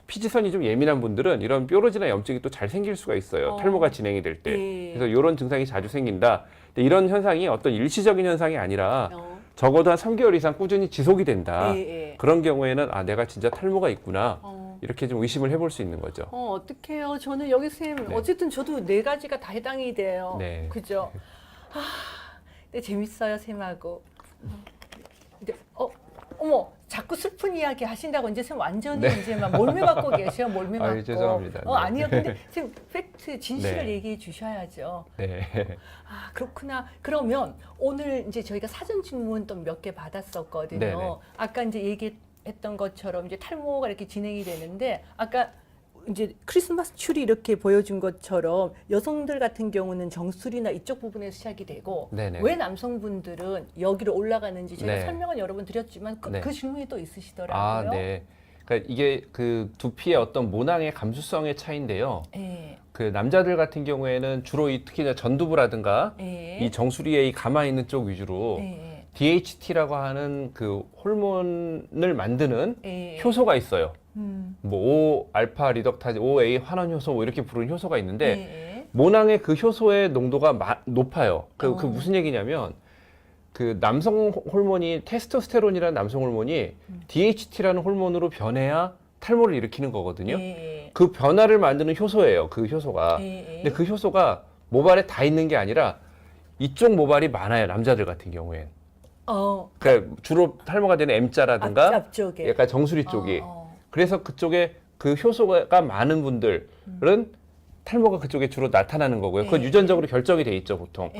피지선이 좀 예민한 분들은 이런 뾰루지나 염증이 또 잘 생길 수가 있어요. 탈모가 진행이 될 때. 그래서 이런 증상이 자주 생긴다. 근데 이런 현상이 어떤 일시적인 현상이 아니라 적어도 한 3개월 이상 꾸준히 지속이 된다. 그런 경우에는 내가 진짜 탈모가 있구나. 이렇게 좀 의심을 해볼 수 있는 거죠. 어떡해요. 저는 여기 쌤 어쨌든 저도 4가지가 다 해당이 돼요. 그죠? 근데 재밌어요, 쌤하고. 근데 어머, 자꾸 슬픈 이야기 하신다고 이제 쌤 완전히 이제 막 몰매 맞고 계세요. 몰매 맞고. 죄송합니다. 아니요. 근데 쌤 팩트 진실을 얘기해 주셔야죠. 그렇구나. 그러면 오늘 이제 저희가 사전 질문 또 몇 개 받았었거든요. 아까 이제 얘기했던 것처럼 이제 탈모가 이렇게 진행이 되는데 아까 이제 크리스마스 추리 이렇게 보여준 것처럼 여성들 같은 경우는 정수리나 이쪽 부분에서 시작이 되고 왜 남성분들은 여기로 올라가는지 제가 설명은 여러 번 드렸지만 그 질문이 또 있으시더라고요. 그러니까 이게 그 두피의 어떤 모낭의 감수성의 차이인데요. 그 남자들 같은 경우에는 주로 특히 전두부라든가 이 정수리에 이 감아 있는 쪽 위주로 DHT라고 하는 그 호르몬을 만드는 효소가 있어요. 뭐 5알파 리덕타제, 5A 환원 효소 뭐 이렇게 부르는 효소가 있는데 모낭의 그 효소의 농도가 높아요. 그 무슨 얘기냐면 그 남성 호르몬이 테스토스테론이라는 남성 호르몬이 DHT라는 호르몬으로 변해야 탈모를 일으키는 거거든요. 그 변화를 만드는 효소예요. 그 효소가. 근데 그 효소가 모발에 다 있는 게 아니라 이쪽 모발이 많아요. 남자들 같은 경우엔. 그러니까 주로 탈모가 되는 M자라든가 앞쪽에. 약간 정수리 쪽이. 그래서 그쪽에 그 효소가 많은 분들은 탈모가 그쪽에 주로 나타나는 거고요. 그건 유전적으로 결정이 돼 있죠, 보통.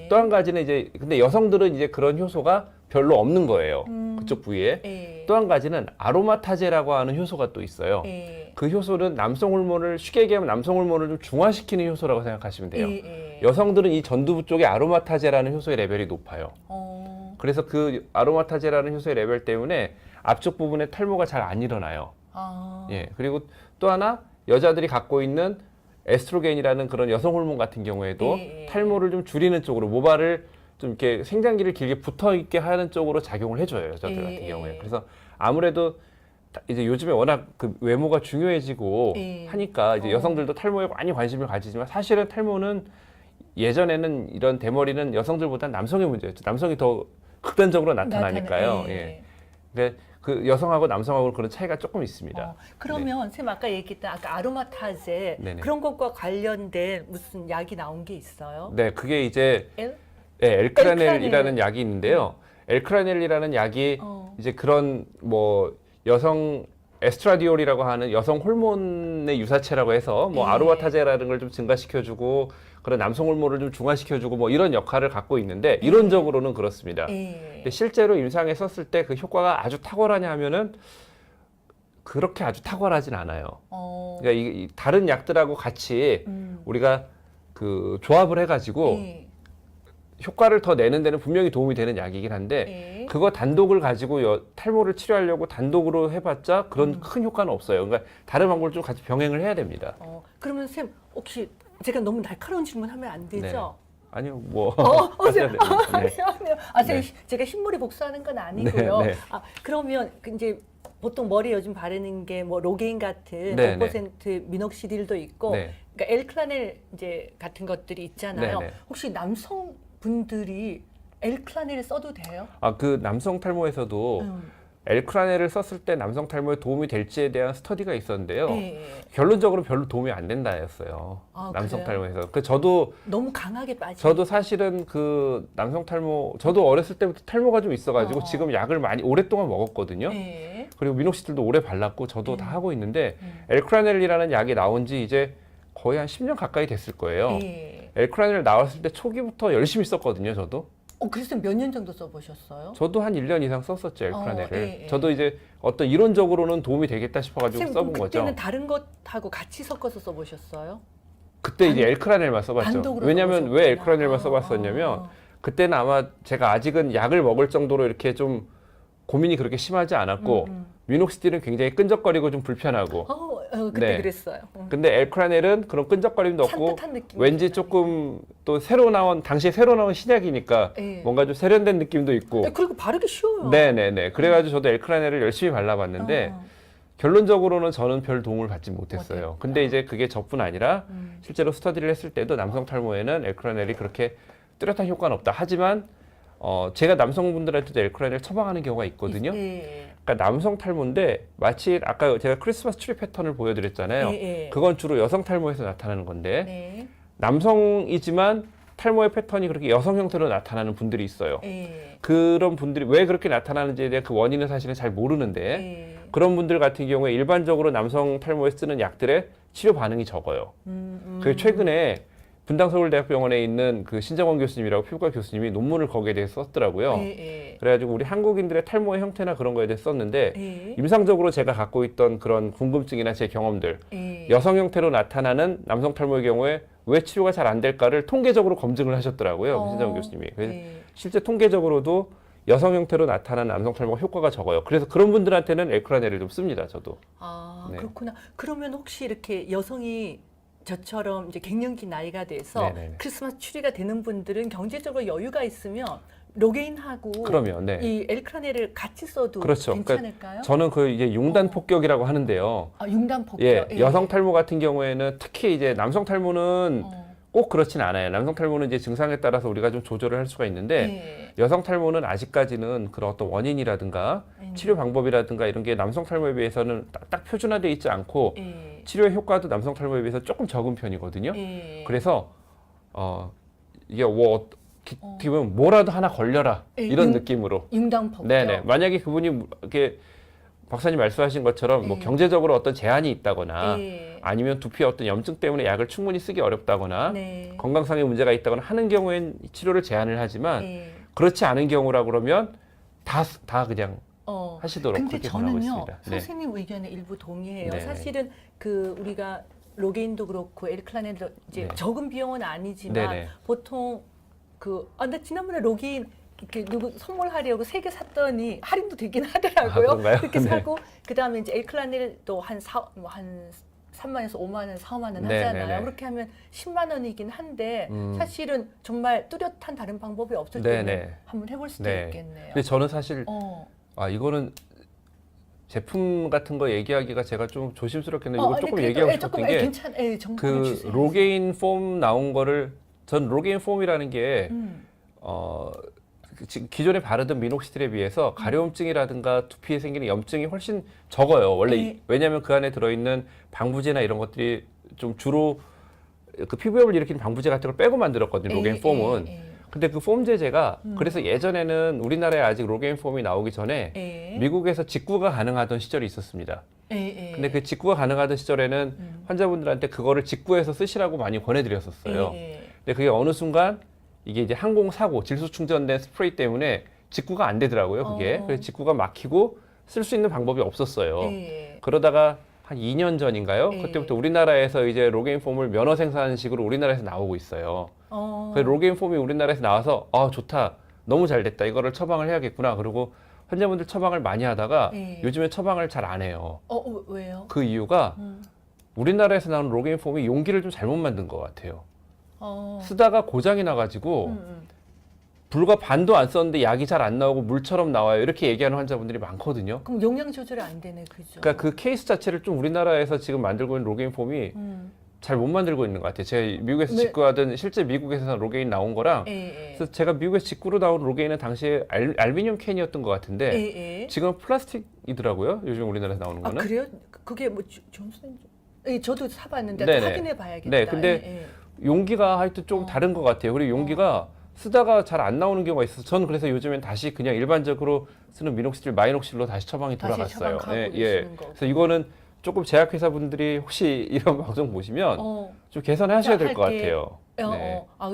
또 한 가지는 이제 근데 여성들은 이제 그런 효소가 별로 없는 거예요. 그쪽 부위에. 또 한 가지는 아로마타제라고 하는 효소가 또 있어요. 그 효소는 남성 호르몬을 쉽게 얘기하면 남성 호르몬을 좀 중화시키는 효소라고 생각하시면 돼요. 여성들은 이 전두부 쪽에 아로마타제라는 효소의 레벨이 높아요. 그래서 그 아로마타제라는 효소의 레벨 때문에 앞쪽 부분에 탈모가 잘 안 일어나요. 예. 그리고 또 하나 여자들이 갖고 있는 에스트로겐이라는 그런 여성 호르몬 같은 경우에도 탈모를 좀 줄이는 쪽으로 모발을 좀 이렇게 생장기를 길게 붙어 있게 하는 쪽으로 작용을 해줘요, 여자들 같은 경우에. 그래서 아무래도 이제 요즘에 워낙 그 외모가 중요해지고 하니까 이제 여성들도 탈모에 많이 관심을 가지지만 사실은 탈모는 예전에는 이런 대머리는 여성들보다 남성의 문제였죠. 남성이 더 극단적으로 나타나니까요. 예. 그러니까 그 여성하고 남성하고 그런 차이가 조금 있습니다. 그러면 선생님 아까 얘기했던 아까 아로마타제 네네. 그런 것과 관련된 무슨 약이 나온 게 있어요? 네, 그게 이제 엘? 엘크라넬이라는 약이 있는데요. 엘크라넬이라는 약이 이제 그런 뭐 여성 에스트라디올이라고 하는 여성 호르몬의 유사체라고 해서 뭐 아로마타제라는 걸 좀 증가시켜주고 그런 남성 호르몬을 좀 중화시켜주고 뭐 이런 역할을 갖고 있는데 이론적으로는 그렇습니다. 근데 실제로 임상에 썼을 때 그 효과가 아주 탁월하냐 하면은 그렇게 아주 탁월하진 않아요. 그러니까 이 다른 약들하고 같이 우리가 그 조합을 해가지고 효과를 더 내는 데는 분명히 도움이 되는 약이긴 한데 그거 단독을 가지고 탈모를 치료하려고 단독으로 해봤자 그런 큰 효과는 없어요. 그러니까 다른 방법을 좀 같이 병행을 해야 됩니다. 그러면 쌤 혹시 제가 너무 날카로운 질문하면 안 되죠? 아니요, 뭐 쌤, 네. 미안해요. 제가 흰머리 복수하는 건 아니고요. 네. 그러면 이제 보통 머리 요즘 바르는 게 뭐 로게인 같은 네, 5% 미녹시딜도 있고, 네. 그러니까 엘크라넬 이제 같은 것들이 있잖아요. 네. 혹시 남성 분들이 엘크라넬을 써도 돼요? 그 남성 탈모에서도 엘크라넬을 썼을 때 남성 탈모에 도움이 될지에 대한 스터디가 있었는데요. 결론적으로 별로 도움이 안 된다였어요. 남성 그래요? 탈모에서. 저도 너무 강하게 빠지. 저도 사실은 그 남성 탈모, 저도 어렸을 때부터 탈모가 좀 있어가지고 지금 약을 많이 오랫동안 먹었거든요. 그리고 미녹시딜도 오래 발랐고 저도 다 하고 있는데 엘크라넬이라는 약이 나온 지 이제 거의 한 10년 가까이 됐을 거예요. 엘크라넬 나왔을 때 초기부터 열심히 썼거든요, 저도. 그래서 몇 년 정도 써보셨어요? 저도 한 1년 이상 썼었죠, 엘크라넬을. 저도 이제 어떤 이론적으로는 도움이 되겠다 싶어가지고 써본 거죠. 그때는 다른 것하고 같이 섞어서 써보셨어요? 그때 이제 엘크라넬만 써봤죠. 단독으로 왜냐면 써보셨구나. 왜 엘크라넬만 써봤었냐면 그때는 아마 제가 아직은 약을 먹을 정도로 이렇게 좀 고민이 그렇게 심하지 않았고 미녹시딜은 굉장히 끈적거리고 좀 불편하고 그때 네. 그랬어요. 근데 엘크라넬은 그런 끈적거림도 없고 산뜻한 느낌. 왠지 조금 또 당시에 새로 나온 신약이니까 뭔가 좀 세련된 느낌도 있고 그리고 바르기 쉬워요. 네네네. 그래가지고 저도 엘크라넬을 열심히 발라봤는데 결론적으로는 저는 별 도움을 받지 못했어요. 근데 이제 그게 저뿐 아니라 실제로 스터디를 했을 때도 남성 탈모에는 엘크라넬이 그렇게 뚜렷한 효과는 없다. 하지만 제가 남성분들한테도 엘크라넬 처방하는 경우가 있거든요. 그러니까 남성 탈모인데 마치 아까 제가 크리스마스 트리 패턴을 보여드렸잖아요. 그건 주로 여성 탈모에서 나타나는 건데 남성이지만 탈모의 패턴이 그렇게 여성 형태로 나타나는 분들이 있어요. 그런 분들이 왜 그렇게 나타나는지에 대한 그 원인은 사실은 잘 모르는데 그런 분들 같은 경우에 일반적으로 남성 탈모에 쓰는 약들의 치료 반응이 적어요. 그 최근에 분당서울대학병원에 있는 그 신정원 교수님이라고 피부과 교수님이 논문을 거기에 대해서 썼더라고요. 그래가지고 우리 한국인들의 탈모의 형태나 그런 거에 대해서 썼는데 임상적으로 제가 갖고 있던 그런 궁금증이나 제 경험들 여성 형태로 나타나는 남성 탈모의 경우에 왜 치료가 잘 안 될까를 통계적으로 검증을 하셨더라고요. 신정원 교수님이. 그래서 실제 통계적으로도 여성 형태로 나타나는 남성 탈모가 효과가 적어요. 그래서 그런 분들한테는 엘크라넬을 좀 씁니다. 저도. 네. 그렇구나. 그러면 혹시 이렇게 여성이 저처럼 이제 갱년기 나이가 돼서 네네네. 크리스마스 추리가 되는 분들은 경제적으로 여유가 있으면 로게인하고 그러면 이 엘크라넬을 같이 써도 그렇죠. 괜찮을까요? 그러니까 저는 그 이제 융단 폭격이라고 하는데요. 융단 폭격. 예, 여성 탈모 같은 경우에는 특히 이제 남성 탈모는 꼭 그렇진 않아요. 남성 탈모는 이제 증상에 따라서 우리가 좀 조절을 할 수가 있는데 여성 탈모는 아직까지는 그런 어떤 원인이라든가 치료 방법이라든가 이런 게 남성 탈모에 비해서는 딱 표준화되어 있지 않고 치료의 효과도 남성 탈모에 비해서 조금 적은 편이거든요. 그래서 이게 뭐 어떻게 보면 뭐라도 하나 걸려라 예, 이런 느낌으로. 융당법격. 네네. 만약에 그분이 이렇게 박사님 말씀하신 것처럼 뭐 경제적으로 어떤 제한이 있다거나 아니면 두피에 어떤 염증 때문에 약을 충분히 쓰기 어렵다거나 네. 건강상의 문제가 있다거나 하는 경우엔 치료를 제한을 하지만 예. 그렇지 않은 경우라 그러면 다 그냥 하시도록 근데 그렇게 권하고 저는요, 있습니다. 네. 선생님 의견에 일부 동의해요. 네. 사실은 그 우리가 로게인도 그렇고 엘클라넨도 이제 네. 적은 비용은 아니지만 네네. 보통 나 지난번에 로게인 이렇게 누구 선물하려고 3개 샀더니 할인도 되긴 하더라고요. 그런가요? 그렇게 네. 사고 그다음에 이제 엘클라넬도 한 3만에서 5만 원, 4, 5만 원 네, 하잖아요. 네, 네. 그렇게 하면 10만 원이긴 한데 사실은 정말 뚜렷한 다른 방법이 없을 때는 네, 네. 한번 해볼 수도 네. 있겠네요. 근데 저는 사실 이거는 제품 같은 거 얘기하기가 제가 좀 조심스럽겠네요. 이거 조금 얘기하고 싶었던 게 정보를 그 주세요. 로게인 폼 나온 거를 전 로게인 폼이라는 게 기존에 바르던 미녹시딜에 비해서 가려움증이라든가 두피에 생기는 염증이 훨씬 적어요. 원래 왜냐하면 그 안에 들어있는 방부제나 이런 것들이 좀 주로 그 피부염을 일으키는 방부제 같은 걸 빼고 만들었거든요. 로게인 폼은. 근데 그 폼 제제가 그래서 예전에는 우리나라에 아직 로게인 폼이 나오기 전에 미국에서 직구가 가능하던 시절이 있었습니다. 근데 그 직구가 가능하던 시절에는 환자분들한테 그거를 직구해서 쓰시라고 많이 권해드렸었어요. 근데 그게 어느 순간 이게 이제 항공사고 질소 충전된 스프레이 때문에 직구가 안 되더라고요. 그게. 그래서 직구가 막히고 쓸 수 있는 방법이 없었어요. 그러다가 한 2년 전인가요? 그때부터 우리나라에서 이제 로게인 폼을 면허 생산식으로 우리나라에서 나오고 있어요. 그래서 로게인 폼이 우리나라에서 나와서 좋다. 너무 잘 됐다. 이거를 처방을 해야겠구나. 그리고 환자분들 처방을 많이 하다가 요즘에 처방을 잘 안 해요. 왜요? 그 이유가 우리나라에서 나오는 로게인 폼이 용기를 좀 잘못 만든 것 같아요. 쓰다가 고장이 나가지고 불과 반도 안 썼는데 약이 잘 안 나오고 물처럼 나와요. 이렇게 얘기하는 환자분들이 많거든요. 그럼 영양 조절이 안 되네, 그죠? 그러니까 그 케이스 자체를 좀 우리나라에서 지금 만들고 있는 로게인 폼이 잘 못 만들고 있는 것 같아요. 제가 미국에서 직구하던 실제 미국에서 로게인 나온 거랑 그래서 제가 미국에서 직구로 나온 로게인은 당시에 알루미늄 캔이었던 것 같은데 지금 플라스틱이더라고요. 요즘 우리나라에서 나오는 거는. 그래요? 그게 뭐 존슨? 저도 사봤는데 네네. 확인해 봐야겠다. 네, 근데 용기가 하여튼 좀 다른 것 같아요. 그리고 용기가 쓰다가 잘 안 나오는 경우가 있어서 저는 그래서 요즘엔 다시 그냥 일반적으로 쓰는 미녹시딜, 마이녹실로 다시 처방이 돌아갔어요. 그래서 이거는 조금 제약회사 분들이 혹시 이런 방송 보시면 좀 개선하셔야 될 것 같아요.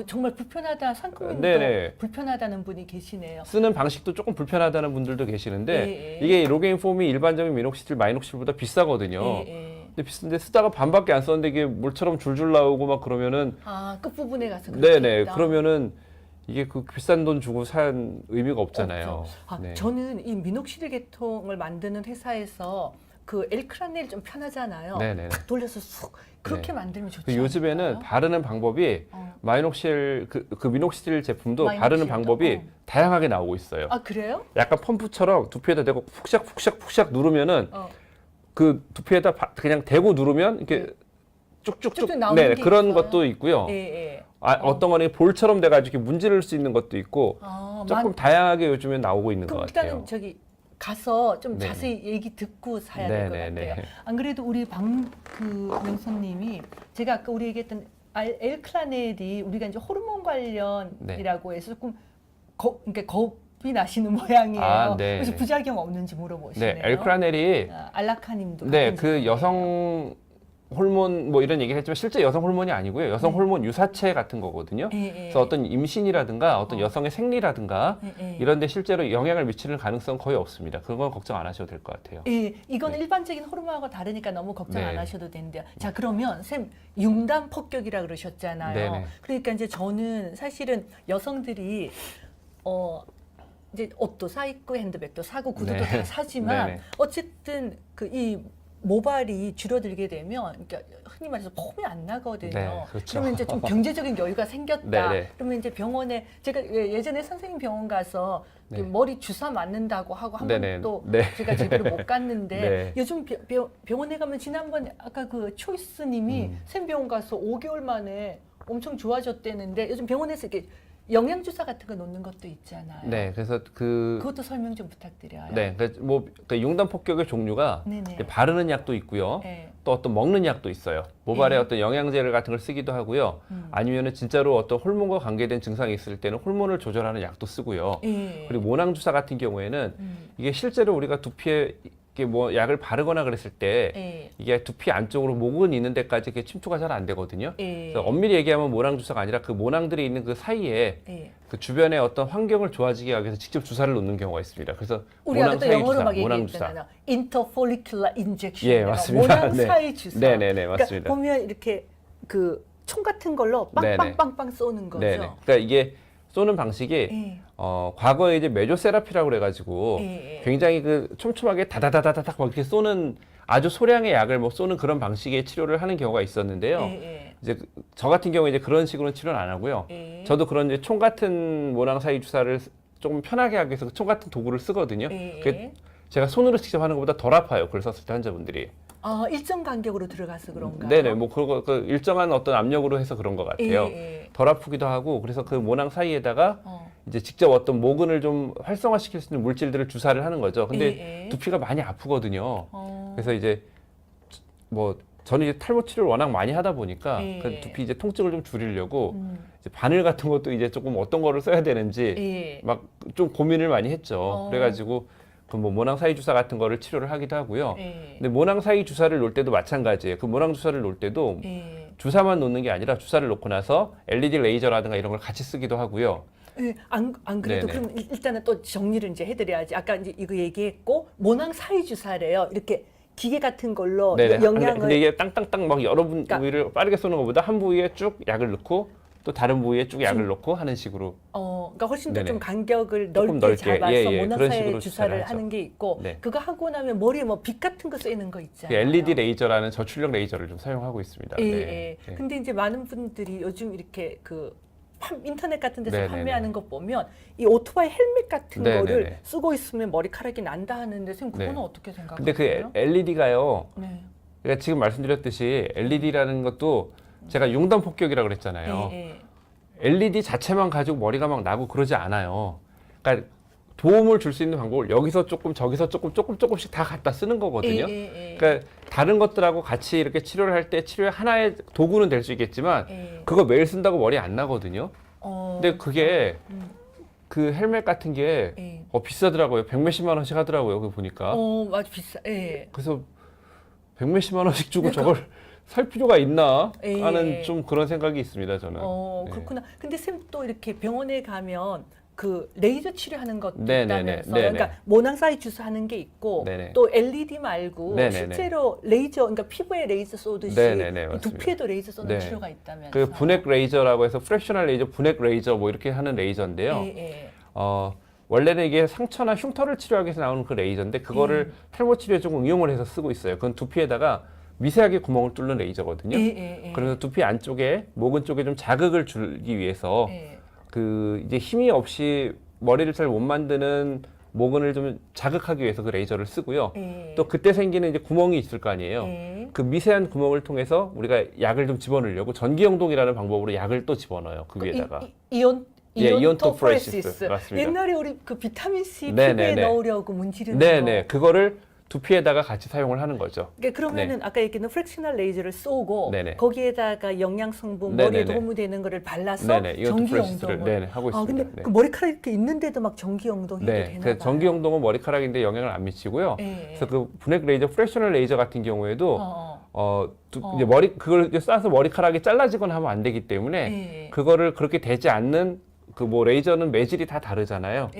정말 불편하다, 상큼님도 불편하다는 분이 계시네요. 쓰는 방식도 조금 불편하다는 분들도 계시는데 이게 로게인 폼이 일반적인 미녹시딜, 마이녹실보다 비싸거든요. 근데 비싼데 쓰다가 반밖에 안 썼는데 이게 물처럼 줄줄 나오고 막 그러면은 끝부분에 가서 네네 그러면은 이게 그 비싼 돈 주고 산 의미가 없잖아요. 저는 이 미녹시딜 계통을 만드는 회사에서 그 엘크라넬 좀 편하잖아요. 네네. 탁 돌려서 쑥 그렇게 만들면 좋죠. 요즘에는 바르는 방법이 마이녹실 그 미녹시딜 제품도 마이녹실도? 바르는 방법이 다양하게 나오고 있어요. 그래요? 약간 펌프처럼 두피에다 대고 푹샥 누르면은 그 두피에다 그냥 대고 누르면 이렇게 쭉쭉쭉 나오는 게 그런 있어요? 것도 있고요. 어떤 거는 볼처럼 돼가지고 이렇게 문지를 수 있는 것도 있고 조금 다양하게 요즘에 나오고 있는 것 같아요. 일단은 저기 가서 좀 자세히 얘기 듣고 사야 될 것 같아요. 안 그래도 우리 명선님이 제가 아까 우리 얘기했던 엘클라넬이 우리가 이제 호르몬 관련이라고 해서 조금 그러니까 겁이 나시는 모양이에요. 그래서 부작용 없는지 물어보시네요. 엘크라넬이 알라카님도 그 여성 호르몬 뭐 이런 얘기를 했지만 실제 여성 호르몬이 아니고요. 여성 호르몬 유사체 같은 거거든요. 그래서 어떤 임신이라든가 어떤 여성의 생리라든가 이런 데 실제로 영향을 미치는 가능성 거의 없습니다. 그건 걱정 안 하셔도 될 것 같아요. 이건 일반적인 호르몬하고 다르니까 너무 걱정 안 하셔도 되는데요. 자, 그러면 쌤 융단 폭격이라 그러셨잖아요. 그러니까 이제 저는 사실은 여성들이 이제 옷도 사 입고 핸드백도 사고 구두도 다 사지만 어쨌든 이 모발이 줄어들게 되면 그러니까 흔히 말해서 폼이 안 나거든요. 그렇죠. 그러면 이제 좀 경제적인 여유가 생겼다. 그러면 이제 병원에 제가 예전에 선생님 병원 가서 머리 주사 맞는다고 하고 한 번도 제가 제대로 못 갔는데 요즘 병원에 가면 지난번에 아까 그 초이스님이 샘 병원 가서 5개월 만에 엄청 좋아졌대는데 요즘 병원에서 이렇게 영양 주사 같은 거 놓는 것도 있잖아요. 그래서 그것도 설명 좀 부탁드려요. 융단 폭격의 종류가 바르는 약도 있고요. 또 어떤 먹는 약도 있어요. 모발에 예. 어떤 영양제 같은 걸 쓰기도 하고요. 아니면은 진짜로 어떤 호르몬과 관계된 증상이 있을 때는 호르몬을 조절하는 약도 쓰고요. 예. 그리고 모낭 주사 같은 경우에는 이게 실제로 우리가 두피에 이게 뭐 약을 바르거나 그랬을 때 예. 이게 두피 안쪽으로 모근 있는 데까지 이렇게 침투가 잘 안 되거든요. 예. 그래서 엄밀히 얘기하면 모낭 주사가 아니라 그 모낭들이 있는 그 사이에 예. 그 주변의 어떤 환경을 좋아지게 하기 위해서 직접 주사를 놓는 경우가 있습니다. 그래서 우리 모낭 아까 또 사이 영어로 주사, 막 모낭 주사. 얘기했잖아요. interfollicular injection. 예, 맞습니다. 모낭 네. 사이 주사. 네네네, 그러니까 맞습니다. 보면 이렇게 그 총 같은 걸로 네네. 빵빵빵빵 쏘는 거죠. 네네. 그러니까 이게 쏘는 방식이 예. 과거에 이제 메조세라피라고 그래가지고 예. 굉장히 그 촘촘하게 다다다다닥 막 이렇게 쏘는 아주 소량의 약을 뭐 쏘는 그런 방식의 치료를 하는 경우가 있었는데요. 예. 이제 저 같은 경우에 이제 그런 식으로는 치료는 안 하고요. 예. 저도 그런 이제 총 같은 모낭 사이 주사를 조금 편하게 하기 위해서 총 같은 도구를 쓰거든요. 예. 그게 제가 손으로 직접 하는 것보다 덜 아파요. 그걸 썼을 때 환자분들이. 아, 일정 간격으로 들어가서 그런가요? 네네, 뭐 그거 그 일정한 어떤 압력으로 해서 그런 것 같아요. 예. 덜 아프기도 하고 그래서 그 모낭 사이에다가 어. 이제 직접 어떤 모근을 좀 활성화시킬 수 있는 물질들을 주사를 하는 거죠. 근데 예. 두피가 많이 아프거든요. 어. 그래서 이제 뭐 저는 이제 탈모 치료를 워낙 많이 하다 보니까 예. 그 두피 이제 통증을 좀 줄이려고 이제 바늘 같은 것도 이제 조금 어떤 거를 써야 되는지 예. 막 좀 고민을 많이 했죠. 그래가지고 그 뭐 모낭 사이 주사 같은 거를 치료를 하기도 하고요. 예. 근데 모낭 사이 주사를 놓을 때도 마찬가지예요. 그 모낭 주사를 놓을 때도 예. 주사만 놓는 게 아니라 주사를 놓고 나서 LED 레이저라든가 이런 걸 같이 쓰기도 하고요. 예, 안 그래도 네네. 그럼 일단은 또 정리를 이제 해드려야지. 아까 이제 이거 얘기했고 모낭 사이 주사래요. 이렇게 기계 같은 걸로 네네. 영양을 근데 이게 땅땅땅 막 여러 그러니까- 부위를 빠르게 쏘는 것보다 한 부위에 쭉 약을 넣고 또 다른 부위에 쭉 약을 넣고 하는 식으로. 그러니까 훨씬 더 네네. 좀 간격을 조금 넓게 넓게, 잡아서 예, 예. 모낭 그런 사이 식으로 주사를 주사를 하죠. 하는 게 있고 네. 그거 하고 나면 머리에 뭐 빛 같은 거 쓰이는 거 그 있잖아요. LED 레이저라는 저출력 레이저를 좀 사용하고 있습니다. 예, 네. 예. 네. 근데 이제 많은 분들이 요즘 이렇게 그 인터넷 같은 데서 네네네. 판매하는 거 보면 이 오토바이 헬멧 같은 네네네. 거를 쓰고 있으면 머리카락이 난다 하는데 선생님 그거는 네. 어떻게 생각하세요? 근데 그 LED가요. 네. 그러니까 지금 말씀드렸듯이 LED라는 것도 제가 융단 폭격이라고 그랬잖아요. 예, 예. LED 자체만 가지고 머리가 막 나고 그러지 않아요. 그러니까 도움을 줄 수 있는 방법을 여기서 조금 저기서 조금씩 다 갖다 쓰는 거거든요. 예. 그러니까 다른 것들하고 같이 이렇게 치료를 할 때 치료의 하나의 도구는 될 수 있겠지만 예. 그거 매일 쓴다고 머리 안 나거든요. 근데 그게 음. 그 헬멧 같은 게 예. 비싸더라고요. 100몇십만 원씩 하더라고요. 그거 보니까. 맞아 비싸. 예. 그래서 100몇십만 원씩 주고 그러니까. 저걸 살 필요가 있나 예. 하는 좀 그런 생각이 있습니다. 저는. 네. 그렇구나. 근데 쌤 또 이렇게 병원에 가면 그 레이저 치료하는 것도 네네네. 있다면서 네네. 그러니까 모낭 사이 주사하는 게 있고 네네. 또 LED 말고 네네네. 실제로 레이저 그러니까 피부에 레이저 쏘듯이 네네네, 이 맞습니다. 두피에도 레이저 쏘는 네. 치료가 있다면서 그 분핵 레이저라고 해서 프랙셔널 레이저, 분핵 레이저 뭐 이렇게 하는 레이저인데요. 예. 원래는 이게 상처나 흉터를 치료하기 위해서 나오는 그 레이저인데 그거를 탈모 치료에 조금 응용을 해서 쓰고 있어요. 그건 두피에다가 미세하게 구멍을 뚫는 레이저거든요. 그래서 두피 안쪽에 목은 쪽에 좀 자극을 주기 위해서 그 이제 힘이 없이 머리를 잘 못 만드는 모근을 좀 자극하기 위해서 그 레이저를 쓰고요. 또 그때 생기는 이제 구멍이 있을 거 아니에요. 그 미세한 구멍을 통해서 우리가 약을 좀 집어넣으려고 전기영동이라는 방법으로 약을 또 집어넣어요. 그 위에다가. 이온토포레시스. 맞습니다. 옛날에 우리 그 비타민 C 네네네. 피부에 넣으려고 문지르는 네네. 거. 그거를 두피에다가 같이 사용을 하는 거죠. 그러니까 그러면은 아까 얘기했던 프랙셔널 레이저를 쏘고 네네. 거기에다가 영양 성분 머리에 네네네. 도움이 되는 거를 발라서 네네. 전기 이온토포레시스를 영동을. 하고 있습니다. 근데 네. 그 머리카락 이렇게 있는데도 막 전기 영동 해도 네, 되나 그 봐요. 전기영동은 머리카락인데 영향을 안 미치고요. 그래서 그 분핵 레이저, 프랙셔널 레이저 같은 경우에도 이제 그걸 이제 쏴서 머리카락이 잘라지거나 하면 안 되기 때문에 그거를 그렇게 되지 않는 그 뭐 레이저는 매질이 다 다르잖아요.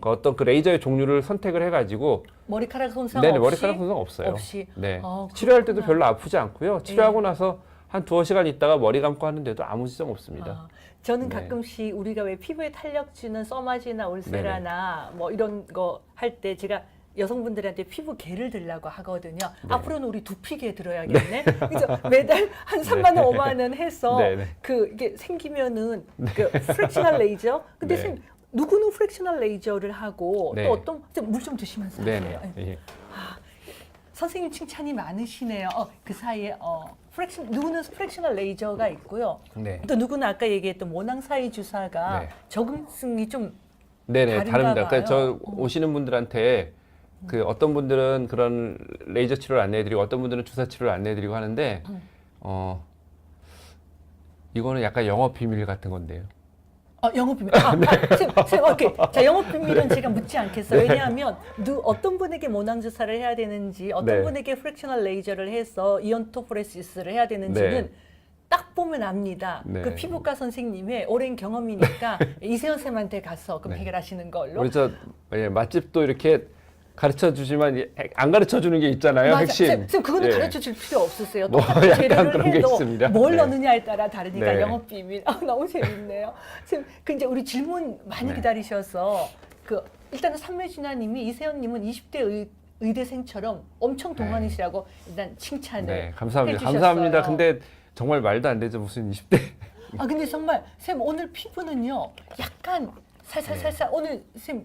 그 어떤 그 레이저의 종류를 선택을 해가지고 머리카락 손상 네네, 없이 머리카락 손상 없어요. 없이. 네, 아, 치료할 때도 그렇구나. 별로 아프지 않고요. 치료하고 나서 한 두어 시간 있다가 머리 감고 하는데도 아무 지장 없습니다. 저는 네. 가끔씩 우리가 왜 피부에 탄력 주는 써마지나 울세라나 뭐 이런 거 할 때 제가 여성분들한테 피부 개를 들라고 하거든요. 앞으로는 우리 두피개 들어야겠네. 그래서 매달 한 3만 원, 5만 원 해서 네네. 그 이게 생기면은 그 프랙셔널 레이저. 근데 네. 선생님 누구는 프랙셔널 레이저를 하고 네. 또 어떤 물 좀 드시면서 네네. 하세요. 예. 선생님 칭찬이 많으시네요. 그 사이에 누구는 프랙셔널 레이저가 있고요. 네. 또 누구는 아까 얘기했던 모낭 사이 주사가 네. 적응성이 좀 네네, 다른가 다릅니다. 그러니까 저 봐요. 오시는 분들한테 그 어떤 분들은 그런 레이저 치료를 안내해드리고 어떤 분들은 주사 치료를 안내해드리고 하는데 이거는 약간 영업 비밀 같은 건데요. 영업 비밀. 쌤, 오케이. 자, 영업 비밀은 제가 묻지 않겠어요. 왜냐하면 어떤 분에게 모낭 주사를 해야 되는지, 어떤 네. 분에게 프랙셔널 레이저를 해서 이온토포레시스를 해야 되는지는 네. 딱 보면 압니다. 네. 그 피부과 선생님의 오랜 경험이니까 이세연 쌤한테 가서 그럼 네. 해결하시는 걸로. 우리 맛집도 이렇게 가르쳐 주지만 안 가르쳐 주는 게 있잖아요. 맞아. 핵심. 쌤 그거는 예. 가르쳐 줄 필요 없으세요. 뭐 똑같은 약간 재료를 그런 게 해도 있습니다. 뭘 네. 넣느냐에 따라 다르니까 네. 영업 비밀. 너무 재밌네요. 쌤, 그 이제 우리 질문 많이 네. 기다리셔서 일단은 삼매진아님이 이세연님은 20대 의대생처럼 엄청 동안이시라고 일단 칭찬을 네, 감사합니다. 해주셨어요. 감사합니다. 근데 정말 말도 안 되죠. 무슨 20대. 근데 정말 쌤 오늘 피부는요 약간 살살 오늘 쌤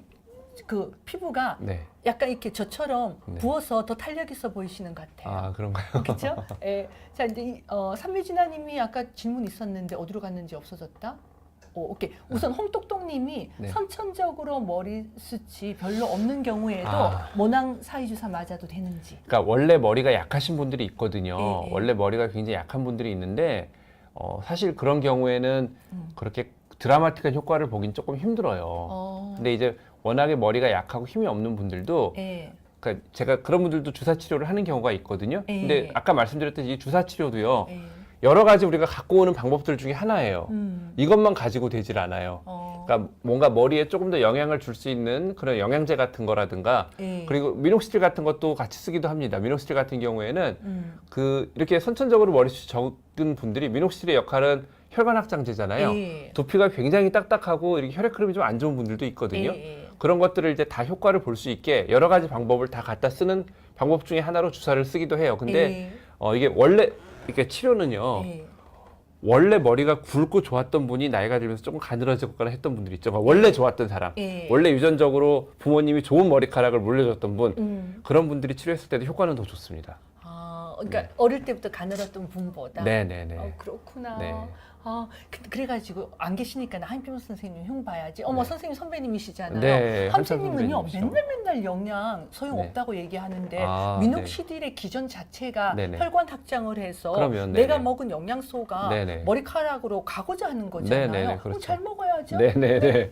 그 피부가 네. 약간 이렇게 저처럼 네. 부어서 더 탄력 있어 보이시는 것 같아요. 아, 그런가요? 그렇죠? 예. 자 이제 삼미진아님이 아까 질문 있었는데 어디로 갔는지 없어졌다. 오케이. 우선 홍똑똑님이 네. 선천적으로 머리숱이 별로 없는 경우에도 아. 모낭 사이 주사 맞아도 되는지. 그러니까 원래 머리가 약하신 분들이 있거든요. 예. 원래 머리가 굉장히 약한 분들이 있는데 사실 그런 경우에는 그렇게 드라마틱한 효과를 보긴 조금 힘들어요. 근데 이제 워낙에 머리가 약하고 힘이 없는 분들도 예. 그러니까 제가 그런 분들도 주사 치료를 하는 경우가 있거든요. 예. 근데 아까 말씀드렸듯이 이 주사 치료도요. 예. 여러 가지 우리가 갖고 오는 방법들 중에 하나예요. 이것만 가지고 되질 않아요. 그러니까 뭔가 머리에 조금 더 영향을 줄 수 있는 그런 영양제 같은 거라든가 예. 그리고 미녹시딜 같은 것도 같이 쓰기도 합니다. 미녹시딜 같은 경우에는 이렇게 선천적으로 머리숱이 적은 분들이 미녹시딜의 역할은 혈관 확장제잖아요. 예. 두피가 굉장히 딱딱하고 이렇게 혈액 흐름이 좀 안 좋은 분들도 있거든요. 예. 그런 것들을 이제 다 효과를 볼 수 있게 여러 가지 방법을 다 갖다 쓰는 방법 중에 하나로 주사를 쓰기도 해요. 근데 이게 원래 이렇게 치료는요. 예. 원래 머리가 굵고 좋았던 분이 나이가 들면서 조금 가늘어지거나 했던 분들이 있죠. 원래 좋았던 사람, 예. 원래 유전적으로 부모님이 좋은 머리카락을 물려줬던 분, 그런 분들이 치료했을 때도 효과는 더 좋습니다. 그러니까 어릴 때부터 가늘었던 분보다. 네네네. 그렇구나. 네. 그래가지고 안 계시니까 한필무 선생님 흉 봐야지. 네. 선생님 선배님이시잖아요. 네, 한참 선생님은요 선배님이시죠. 맨날 영양 소용 네. 없다고 얘기하는데 아, 미녹시딜의 기전 자체가 네네. 혈관 확장을 해서 그러면, 내가 네네. 먹은 영양소가 네네. 머리카락으로 가고자 하는 거잖아요. 네네네, 그렇죠. 잘 먹어야죠. 네네네.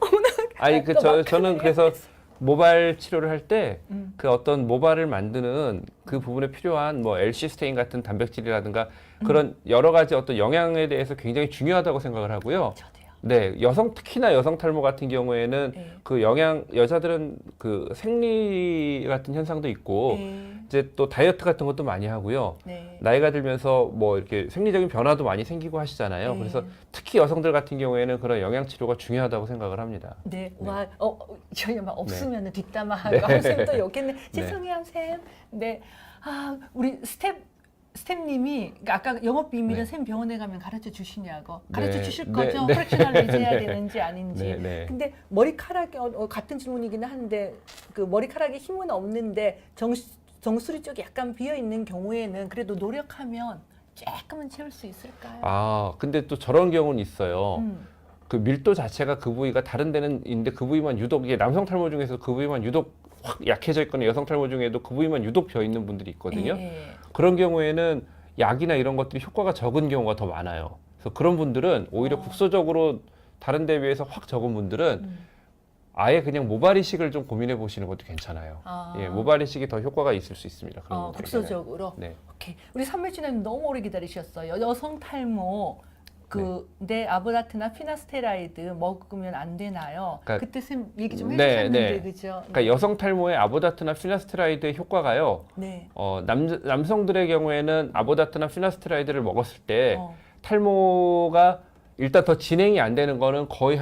아니 저는 그래서 모발 치료를 할 때 그 어떤 모발을 만드는 그 부분에 필요한 뭐 LC스테인 같은 단백질이라든가 그런 여러 가지 어떤 영양에 대해서 굉장히 중요하다고 생각을 하고요. 저도요. 네, 특히나 여성 탈모 같은 경우에는 네. 그 여자들은 그 생리 같은 현상도 있고 이제 또 다이어트 같은 것도 많이 하고요. 네. 나이가 들면서 뭐 이렇게 생리적인 변화도 많이 생기고 하시잖아요. 네. 그래서 특히 여성들 같은 경우에는 그런 영양 치료가 중요하다고 생각을 합니다. 네, 와, 저희 막 없으면 뒷담화하고 네. 한쌤도 욕했네. 죄송해요, 쌤. 네, 우리 스텝님이 아까 영업 비밀은 네. 쌤 병원에 가면 가르쳐 주시냐고. 네. 가르쳐 주실 네. 거죠? 네. 프랙셔널 레이저 해야 되는지 아닌지. 네, 네. 근데 머리카락이 같은 질문이긴 한데 그 머리카락에 힘은 없는데 정수리 쪽이 약간 비어 있는 경우에는 그래도 노력하면 조금은 채울 수 있을까요? 근데 또 저런 경우는 있어요. 음. 그 밀도 자체가 그 부위가 다른 데는 있는데 그 부위만 유독 이게 남성 탈모 중에서 그 부위만 유독 확 약해져 있거나 여성 탈모 중에도 그 부위만 유독 비어 있는 분들이 있거든요. 예. 그런 경우에는 약이나 이런 것들이 효과가 적은 경우가 더 많아요. 그래서 그런 분들은 오히려 국소적으로 다른 데에 비해서 확 적은 분들은 아예 그냥 모발 이식을 좀 고민해 보시는 것도 괜찮아요. 예, 모발 이식이 더 효과가 있을 수 있습니다. 그런 분들에게는. 국소적으로. 네. 오케이. 우리 삼매진아님 너무 오래 기다리셨어요. 여성 탈모 내 아브라트나 피나스테라이드 먹으면 안 되나요? 그러니까, 그때 쌤 얘기 좀 네, 해주셨는데 네. 그죠? 그러니까 여성 탈모의 아보다트나 피나스테라이드의 효과가요. 네. 남성들의 경우에는 아보다트나 피나스테라이드를 먹었을 때 어. 탈모가 일단 더 진행이 안 되는 거는 거의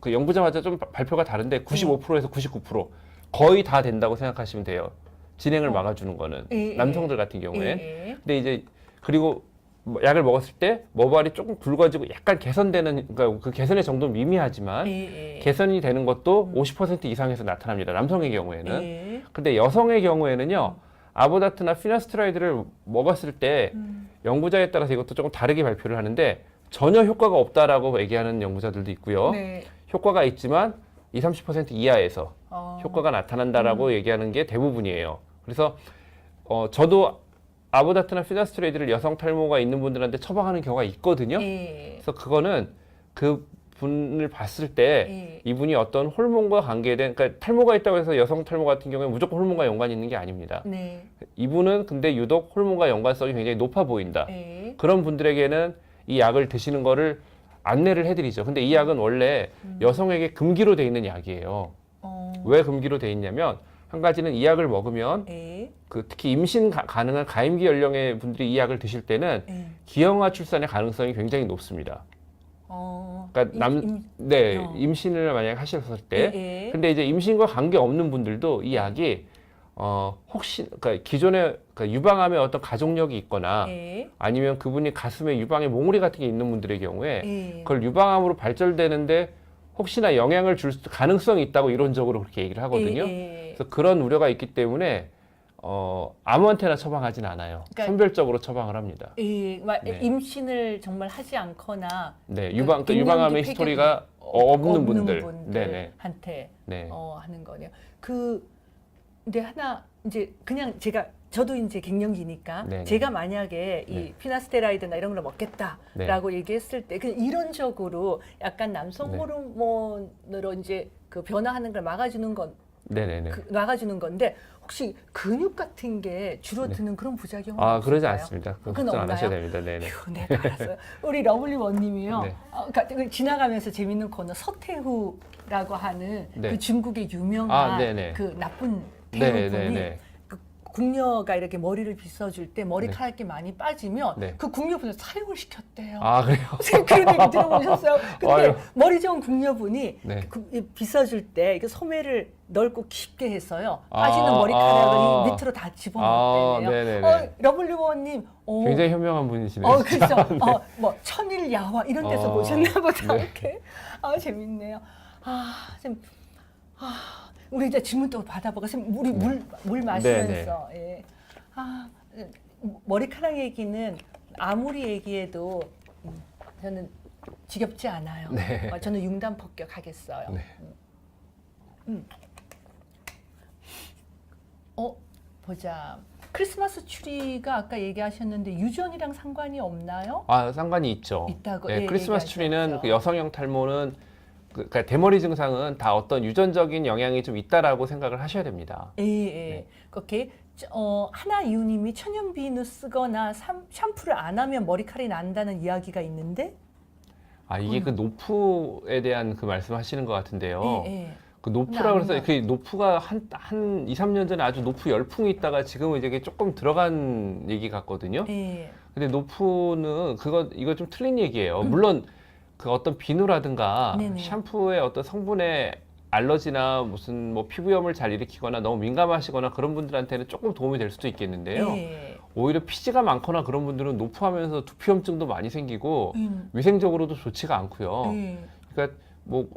그 연구자마다 좀 발표가 다른데 95%에서 99% 거의 다 된다고 생각하시면 돼요. 진행을 막아주는 거는 남성들 같은 경우엔. 근데 이제 그리고 약을 먹었을 때 모발이 조금 굵어지고 약간 개선되는 그러니까 그 개선의 정도는 미미하지만 개선이 되는 것도 50% 이상에서 나타납니다. 남성의 경우에는. 근데 여성의 경우에는요. 아보다트나 피나스테라이드를 먹었을 때 연구자에 따라서 이것도 조금 다르게 발표를 하는데 전혀 효과가 없다라고 얘기하는 연구자들도 있고요. 네. 효과가 있지만 20-30% 이하에서 효과가 나타난다라고 얘기하는 게 대부분이에요. 그래서 저도 아보다트나 피나스트레이드를 여성 탈모가 있는 분들한테 처방하는 경우가 있거든요. 그래서 그거는 그 분을 봤을 때 이분이 어떤 호르몬과 관계된, 그러니까 탈모가 있다고 해서 여성 탈모 같은 경우에 무조건 호르몬과 연관이 있는 게 아닙니다. 이분은 근데 유독 호르몬과 연관성이 굉장히 높아 보인다. 그런 분들에게는 이 약을 드시는 거를 안내를 해드리죠. 근데 이 약은 원래 여성에게 금기로 돼 있는 약이에요. 왜 금기로 돼 있냐면, 한 가지는 이 약을 먹으면 특히 임신 가능한 가임기 연령의 분들이 이 약을 드실 때는 기형아 출산의 가능성이 굉장히 높습니다. 그러니까 임신을 만약에 하셨을 때, 근데 이제 임신과 관계 없는 분들도 이 약이 혹시 그러니까 기존에 유방암에 어떤 가족력이 있거나 아니면 그분이 가슴에 유방에 몽우리 같은 게 있는 분들의 경우에 그걸 유방암으로 발전되는데 혹시나 영향을 줄 가능성이 있다고 이론적으로 그렇게 얘기를 하거든요. 그래서 그런 우려가 있기 때문에 아무한테나 처방하진 않아요. 그러니까 선별적으로 처방을 합니다. 임신을 정말 하지 않거나 유방암의 히스토리가 없는 분들한테 하는 거네요. 근데 하나 이제 그냥 저도 이제 갱년기니까 제가 만약에 이 피나스테라이드나 이런 걸 먹겠다라고 얘기했을 때 그냥 이론적으로 약간 남성 호르몬으로 이제 그 변화하는 걸 막아주는 막아주는 건데 혹시 근육 같은 게 줄어드는 그런 부작용은 없을까요? 그러지 않습니다. 걱정 안 하셔야 됩니다. 네, 알았어요. 우리 러블리 원님이요. 지나가면서 재밌는 코너 서태후라고 하는 그 중국의 유명한 그 나쁜 태후분이 그 궁녀가 이렇게 머리를 빗어줄 때 머리카락이 많이 빠지면 그 궁녀분을 사형을 시켰대요. 그래요? 그런 얘기 들어보셨어요? 근데 머리 좋은 궁녀분이 빗어줄 때 소매를 넓고 깊게 해서요. 빠지는 머리카락을 밑으로 다 집어넣었대요. 러블리원님, 굉장히 현명한 분이시네요. 그렇죠. 뭐 천일야화 이런 데서 보셨나 보다. 이렇게. 재밌네요. 우리 이제 질문 또 받아보고 우리 물 마시면서 머리카락 얘기는 아무리 얘기해도 저는 지겹지 않아요. 저는 융단폭격하겠어요. 보자. 크리스마스 추리가 아까 얘기하셨는데 유전이랑 상관이 없나요? 상관이 있죠. 있다고. 크리스마스 추리는 그 여성형 탈모는 그러니까 대머리 증상은 다 어떤 유전적인 영향이 좀 있다라고 생각을 하셔야 됩니다. 그렇게 하나 이유님이 천연 비누 쓰거나 샴푸를 안 하면 머리카락이 난다는 이야기가 있는데 이게 그 노프에 대한 그 말씀하시는 것 같은데요. 그 노프라고 해서 그 노프가 한 2, 3년 전에 아주 노프 열풍이 있다가 지금은 이제 조금 들어간 얘기 같거든요. 근데 노프는 이거 좀 틀린 얘기예요. 물론 그 어떤 비누라든가 샴푸의 어떤 성분에 알러지나 무슨 뭐 피부염을 잘 일으키거나 너무 민감하시거나 그런 분들한테는 조금 도움이 될 수도 있겠는데요. 오히려 피지가 많거나 그런 분들은 노프하면서 두피염증도 많이 생기고 위생적으로도 좋지가 않고요. 그러니까 뭐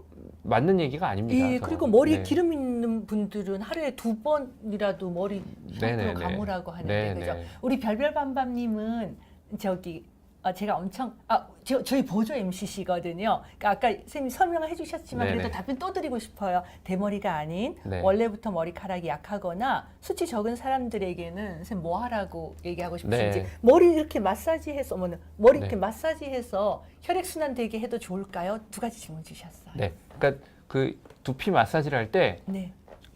맞는 얘기가 아닙니다. 그리고 머리에 기름 있는 분들은 하루에 2번이라도 머리 샴푸로 감으라고 하는데 그죠? 우리 별별밤밤님은 제가 엄청 저희 보조 MC시거든요. 그러니까 아까 선생님 설명을 해주셨지만 그래도 답변 또 드리고 싶어요. 대머리가 아닌 원래부터 머리카락이 약하거나 수치 적은 사람들에게는 선생님 뭐 하라고 얘기하고 싶으신지 머리 이렇게 마사지해서 머리 이렇게 마사지해서 혈액 순환 되게 해도 좋을까요? 2가지 질문 주셨어요. 그러니까 그 두피 마사지를 할 때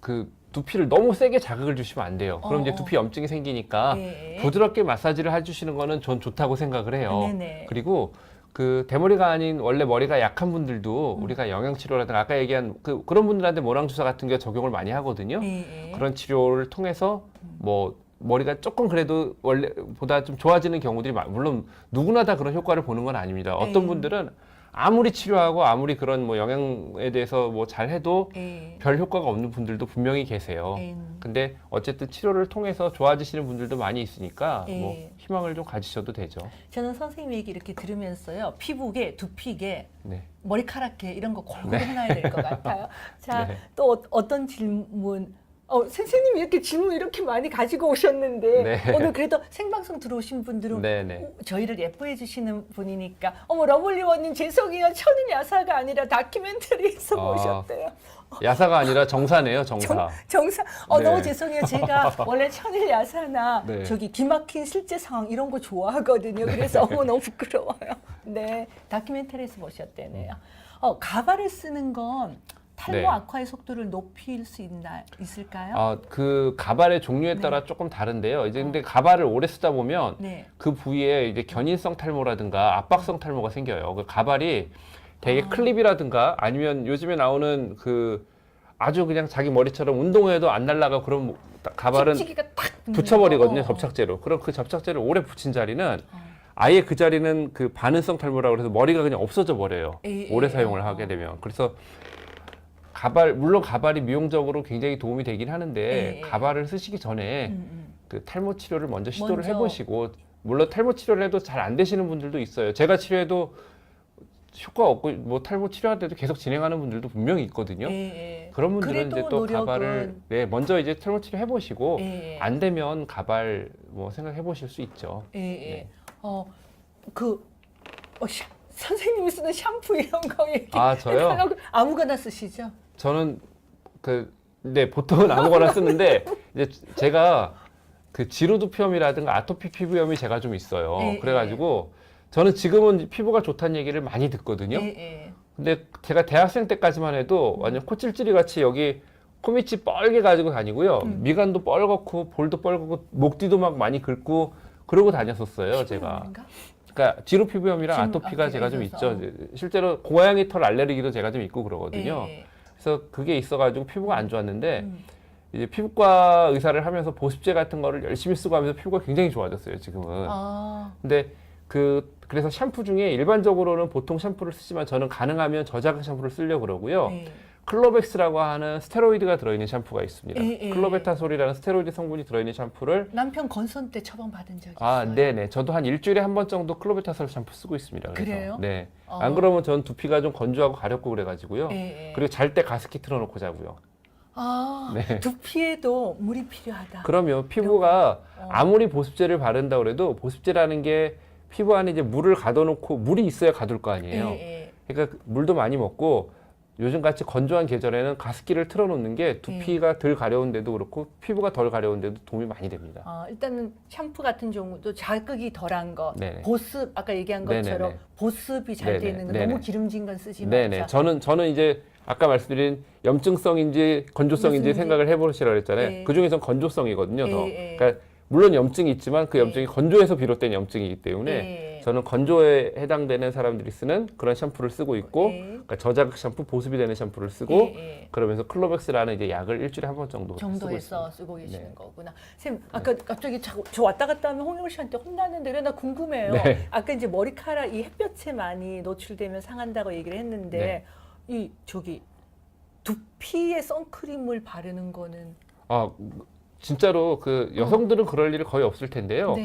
그 두피를 너무 세게 자극을 주시면 안 돼요. 그럼 이제 두피 염증이 생기니까 부드럽게 마사지를 해주시는 거는 전 좋다고 생각을 해요. 그리고 그 대머리가 아닌 원래 머리가 약한 분들도 우리가 영양치료라든가 아까 얘기한 그런 분들한테 모낭주사 같은 게 적용을 많이 하거든요. 그런 치료를 통해서 뭐 머리가 조금 그래도 원래보다 좀 좋아지는 경우들이 물론 누구나 다 그런 효과를 보는 건 아닙니다. 어떤 분들은 아무리 치료하고 아무리 그런 뭐 영양에 대해서 뭐 잘해도 별 효과가 없는 분들도 분명히 계세요. 근데 어쨌든 치료를 통해서 좋아지시는 분들도 많이 있으니까 뭐 희망을 좀 가지셔도 되죠. 저는 선생님 얘기 이렇게 들으면서요. 피부계, 두피계, 머리카락계 이런 거 골고루 해놔야 될 것 같아요. 자, 또 어떤 질문 선생님이 이렇게 질문 이렇게 많이 가지고 오셨는데 네. 오늘 그래도 생방송 들어오신 분들은 네네. 저희를 예뻐해 주시는 분이니까 어머 러블리원님 죄송해요. 천일 야사가 아니라 다큐멘터리에서 아. 오셨대요. 야사가 아니라 정사네요, 정사. 정상 네. 너무 죄송해요. 제가 원래 천일 야사나 네. 저기 기막힌 실제 상황 이런 거 좋아하거든요. 그래서 어머 너무 부끄러워요. 네, 다큐멘터리에서 보셨대네요. 가발을 쓰는 건 탈모 네. 악화의 속도를 높일 수 있을까요? 그 가발의 종류에 따라 조금 다른데요. 이제 근데 가발을 오래 쓰다 보면 네. 그 부위에 이제 견인성 탈모라든가 압박성 탈모가 생겨요. 그 가발이 되게 클립이라든가 아니면 요즘에 나오는 그 아주 그냥 자기 머리처럼 운동해도 안 날아가 그런 가발은 찍찍이가 탁 붙는 붙여버리거든요. 거. 접착제로. 그럼 그 접착제를 오래 붙인 자리는 아예 그 자리는 그 반응성 탈모라고 해서 머리가 그냥 없어져 버려요. 오래 사용을 하게 되면. 그래서 물론 가발이 미용적으로 굉장히 도움이 되긴 하는데 가발을 쓰시기 전에 그 탈모 치료를 먼저 시도를 해보시고, 물론 탈모 치료를 해도 잘 안 되시는 분들도 있어요. 제가 치료해도 효과 없고 뭐 탈모 치료할 때도 계속 진행하는 분들도 분명히 있거든요. 그런 분들은 이제 또 노력은... 가발을 먼저 이제 탈모 치료 해보시고 안 되면 가발 뭐 생각해 보실 수 있죠. 네. 선생님이 쓰는 샴푸 이런 거 저요? 아무거나 쓰시죠? 저는 보통은 아무거나 쓰는데 이제 제가 그 지루두피염이라든가 아토피 피부염이 제가 좀 있어요. 그래가지고 저는 지금은 피부가 좋다는 얘기를 많이 듣거든요. 근데 제가 대학생 때까지만 해도 완전 코찔찔이 같이 여기 코밑이 뻘게 가지고 다니고요. 미간도 뻘겋고 볼도 뻘겋고 목 뒤도 막 많이 긁고 그러고 다녔었어요. 제가. 그러니까 지루 피부염이랑 아토피가 제가 좀 있죠. 실제로 고양이 털 알레르기도 제가 좀 있고 그러거든요. 그래서 그게 있어가지고 피부가 안 좋았는데 이제 피부과 의사를 하면서 보습제 같은 거를 열심히 쓰고 하면서 피부가 굉장히 좋아졌어요, 지금은. 근데 그래서 샴푸 중에 일반적으로는 보통 샴푸를 쓰지만 저는 가능하면 저자극 샴푸를 쓰려고 그러고요. 클로벡스라고 하는 스테로이드가 들어있는 샴푸가 있습니다. 클로베타솔이라는 스테로이드 성분이 들어있는 샴푸를 남편 건선 때 처방 받은 적이 있어요. 네네. 저도 한 일주일에 한 번 정도 클로베타솔 샴푸 쓰고 있습니다. 그래서. 그래요? 네. 안 그러면 전 두피가 좀 건조하고 가렵고 그래가지고요. 그리고 잘 때 가습기 틀어놓고 자고요. 두피에도 물이 필요하다. 그러면 피부가 아무리 보습제를 바른다 그래도 보습제라는 게 피부 안에 이제 물을 가둬놓고 물이 있어야 가둘 거 아니에요. 그러니까 물도 많이 먹고 요즘 같이 건조한 계절에는 가습기를 틀어놓는 게 두피가 덜 가려운데도 그렇고 피부가 덜 가려운데도 도움이 많이 됩니다. 일단은 샴푸 같은 경우도 자극이 덜한 거, 네네. 보습 아까 얘기한 것처럼 네네네. 보습이 잘 되어 있는 거, 네네. 너무 기름진 건 쓰지 네네. 말자. 저는 이제 아까 말씀드린 염증성인지 건조성인지 생각을 해보시라고 그랬잖아요. 그 중에선 건조성이거든요. 더. 그러니까 물론 염증이 있지만 그 염증이 건조해서 비롯된 염증이기 때문에 저는 건조에 해당되는 사람들이 쓰는 그런 샴푸를 쓰고 있고 그러니까 저자극 샴푸, 보습이 되는 샴푸를 쓰고 그러면서 클로벡스라는 이제 약을 일주일에 한 번 정도 정도에서 쓰고 계시는 거구나. 선생님, 아까 갑자기 저 왔다 갔다 하면 홍영을 씨한테 혼나는데 그래 나 궁금해요. 아까 이제 머리카락 이 햇볕에 많이 노출되면 상한다고 얘기를 했는데 이 두피에 선크림을 바르는 거는 진짜로 그 여성들은 그럴 일이 거의 없을 텐데요.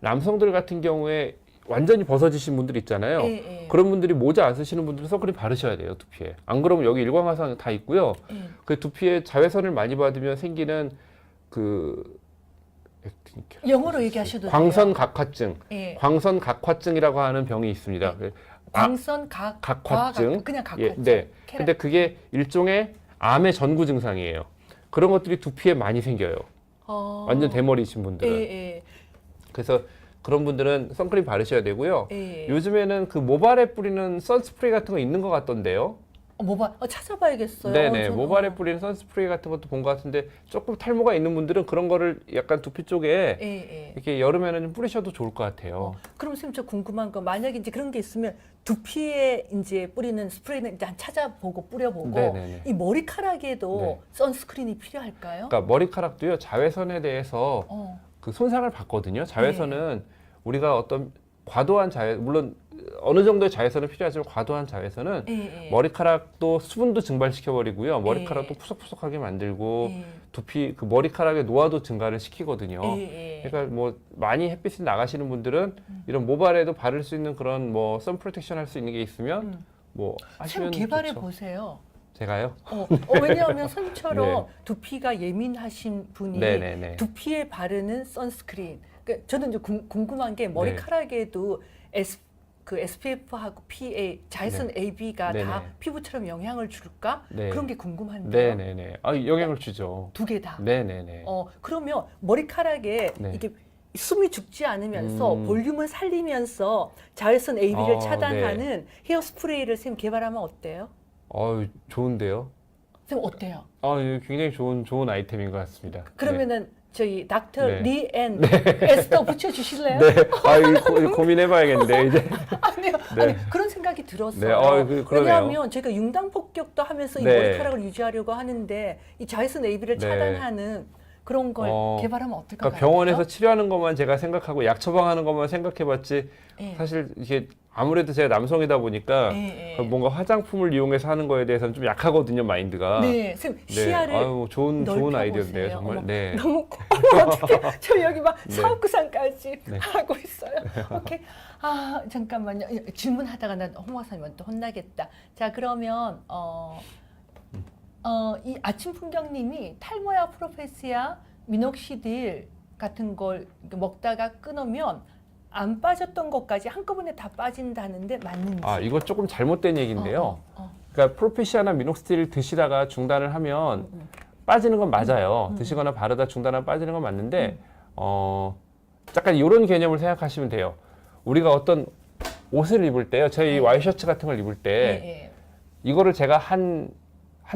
남성들 같은 경우에 완전히 벗어지신 분들 있잖아요. 그런 분들이 모자 안 쓰시는 분들은 선크림 바르셔야 돼요, 두피에. 안 그러면 여기 일광화상 다 있고요. 그 두피에 자외선을 많이 받으면 생기는 영어로 얘기하셔도 광선 돼요. 각화증, 광선 각화증이라고 하는 병이 있습니다. 광선 각화증, 그냥 각화증. 근데 그게 일종의 암의 전구 증상이에요. 그런 것들이 두피에 많이 생겨요. 완전 대머리이신 분들은. 그래서 그런 분들은 선크림 바르셔야 되고요. 요즘에는 그 모발에 뿌리는 선스프레이 같은 거 있는 것 같던데요. 모발 찾아봐야겠어요. 네네. 모발에 뿌리는 선스프레이 같은 것도 본 것 같은데 조금 탈모가 있는 분들은 그런 거를 약간 두피 쪽에 이렇게 여름에는 좀 뿌리셔도 좋을 것 같아요. 그럼 선생님 저 궁금한 거 만약에 이제 그런 게 있으면 두피에 이제 뿌리는 스프레이는 일단 찾아보고 뿌려보고 이 머리카락에도 선스크린이 필요할까요? 그러니까 머리카락도요 자외선에 대해서 그 손상을 받거든요. 자외선은 우리가 어떤 과도한 물론 어느 정도의 자외선은 필요하지만 과도한 자외선은 머리카락도 수분도 증발시켜버리고요. 머리카락도 푸석푸석하게 만들고 두피 그 머리카락의 노화도 증가를 시키거든요. 그러니까 뭐 많이 햇빛이 나가시는 분들은 이런 모발에도 바를 수 있는 그런 뭐 선 프로텍션 할 수 있는 게 있으면 뭐 하시면 개발해 좋죠. 보세요. 제가요? 왜냐하면 선처럼 네. 두피가 예민하신 분이 네네네. 두피에 바르는 선스크린. 그러니까 저는 이제 궁금한 게 머리카락에도 그 SPF하고 PA, 자외선 AB가 네네. 다 피부처럼 영향을 줄까? 네. 그런 게 궁금한데요. 네네네. 아, 영향을 주죠. 두 개 다. 네네네. 그러면 머리카락에 네. 이게 숨이 죽지 않으면서 음. 볼륨을 살리면서 자외선 AB를 네. 차단하는 헤어스프레이를 선생님 개발하면 어때요? 좋은데요? 선생님 어때요? 이거 굉장히 좋은 아이템인 것 같습니다. 그러면은 저희 닥터 네. 리앤 에스더 붙여주실래요? 네. 이거 고민해봐야겠는데 이제. 아니요. 네. 아니, 그런 생각이 들었어요. 그러네요. 왜냐하면 제가 융당 폭격도 하면서 이 네. 머리카락을 유지하려고 하는데 이 자외선 AB를 네. 차단하는 그런 걸 개발하면 어떨 것 그러니까 같아요? 병원에서 치료하는 것만 제가 생각하고 약 처방하는 것만 생각해봤지 예. 사실 이게 아무래도 제가 남성이다 보니까 예. 뭔가 화장품을 이용해서 하는 거에 대해서는 좀 약하거든요, 마인드가. 네, 선생님 시야를 좋은 넓혀보세요. 아이디어인데요, 정말. 어머, 네. 너무 어떻게 저 여기 막 네. 사업구상까지 네. 하고 있어요. 오케이. 잠깐만요. 질문하다가 난 홍 박사님한테 혼나겠다. 자, 그러면 이 아침 풍경님이 탈모야, 프로페시아, 미녹시딜 같은 걸 먹다가 끊으면 안 빠졌던 것까지 한꺼번에 다 빠진다는데 맞는지? 이거 조금 잘못된 얘기인데요. 그러니까 프로페시아나 미녹시딜 드시다가 중단을 하면 빠지는 건 맞아요. 드시거나 바르다 중단하면 빠지는 건 맞는데 약간 이런 개념을 생각하시면 돼요. 우리가 어떤 옷을 입을 때요. 저희 와이셔츠 같은 걸 입을 때 이거를 제가 한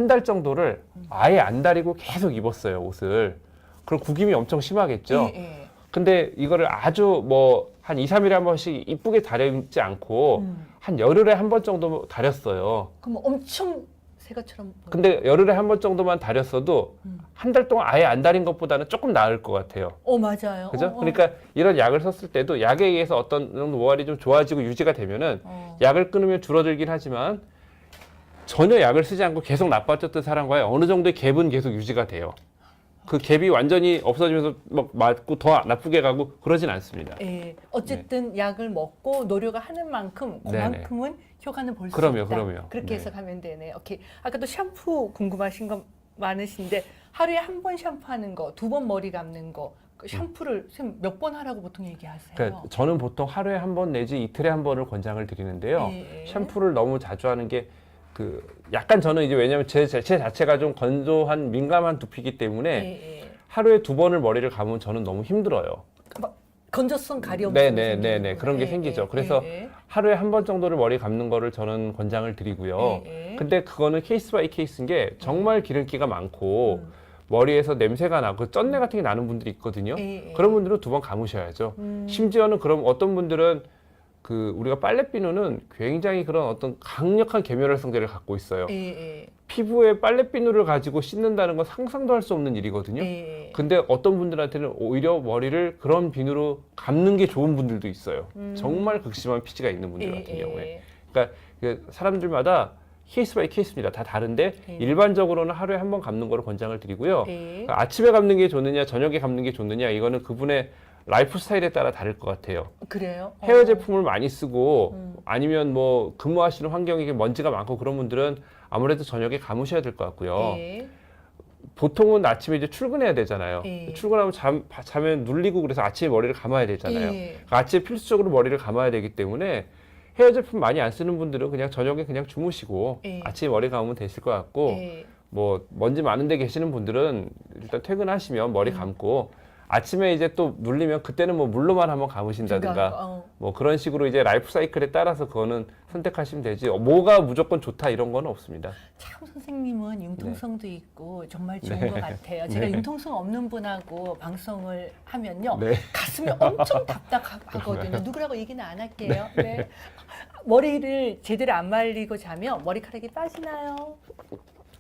달 정도를 아예 안 다리고 계속 입었어요, 옷을. 그럼 구김이 엄청 심하겠죠. 근데 이거를 아주 한 2, 3일에 한 번씩 이쁘게 다려입지 않고 한 열흘에 한 번 정도 다렸어요. 그럼 엄청 새 것처럼. 근데 열흘에 한 번 정도만 다렸어도 한 달 동안 아예 안 다린 것보다는 조금 나을 것 같아요. 맞아요. 그죠? 그러니까 이런 약을 썼을 때도 약에 의해서 어떤 노화율이 좀 좋아지고 유지가 되면은 약을 끊으면 줄어들긴 하지만 전혀 약을 쓰지 않고 계속 나빠졌던 사람과의 어느 정도의 갭은 계속 유지가 돼요. 그 갭이 완전히 없어지면서 막 맞고 더 나쁘게 가고 그러진 않습니다. 어쨌든 약을 먹고 노력을 하는 만큼 그만큼은 효과는 볼 수 있다. 그럼요. 그렇게 해석하면 되네. 오케이. 아까도 샴푸 궁금하신 거 많으신데 하루에 한 번 샴푸하는 거, 2번 머리 감는 거, 그 샴푸를 몇 번 하라고 보통 얘기하세요? 그러니까 저는 보통 하루에 한 번 내지 이틀에 한 번을 권장을 드리는데요. 샴푸를 너무 자주 하는 게 약간 저는 이제 왜냐면 제 자체가 좀 건조한 민감한 두피이기 때문에 하루에 2번을 머리를 감으면 저는 너무 힘들어요. 건조성 가려움. 네네네 그런 게 생기죠. 그래서 하루에 한 번 정도를 머리 감는 거를 저는 권장을 드리고요. 근데 그거는 케이스 바이 케이스인 게 정말 기름기가 많고 머리에서 냄새가 나고 쩐내 같은 게 나는 분들이 있거든요. 그런 분들은 2번 감으셔야죠. 심지어는 그럼 어떤 분들은 우리가 빨래비누는 굉장히 그런 어떤 강력한 계면활 성질을 갖고 있어요. 피부에 빨래비누를 가지고 씻는다는 건 상상도 할 수 없는 일이거든요. 근데 어떤 분들한테는 오히려 머리를 그런 비누로 감는 게 좋은 분들도 있어요. 정말 극심한 피지가 있는 분들 같은 경우에. 그러니까 사람들마다 케이스 바이 케이스입니다. 다 다른데 일반적으로는 하루에 한 번 감는 거를 권장을 드리고요. 그러니까 아침에 감는 게 좋느냐 저녁에 감는 게 좋느냐 이거는 그분의 라이프 스타일에 따라 다를 것 같아요. 그래요? 헤어 제품을 많이 쓰고 아니면 근무하시는 환경이 먼지가 많고 그런 분들은 아무래도 저녁에 감으셔야 될 것 같고요. 보통은 아침에 이제 출근해야 되잖아요. 출근하면 자면 눌리고 그래서 아침에 머리를 감아야 되잖아요. 그러니까 아침에 필수적으로 머리를 감아야 되기 때문에 헤어 제품 많이 안 쓰는 분들은 그냥 저녁에 그냥 주무시고 아침에 머리 감으면 되실 것 같고 먼지 많은 데 계시는 분들은 일단 퇴근하시면 머리 감고 아침에 이제 또 눌리면 그때는 물로만 한번 감으신다든가 그런 식으로 이제 라이프 사이클에 따라서 그거는 선택하시면 되지 뭐가 무조건 좋다 이런 건 없습니다. 참 선생님은 융통성도 있고 정말 좋은 것 같아요. 제가 융통성 없는 분하고 방송을 하면요 가슴이 엄청 답답하거든요. 누구라고 얘기는 안 할게요. 머리를 제대로 안 말리고 자면 머리카락이 빠지나요?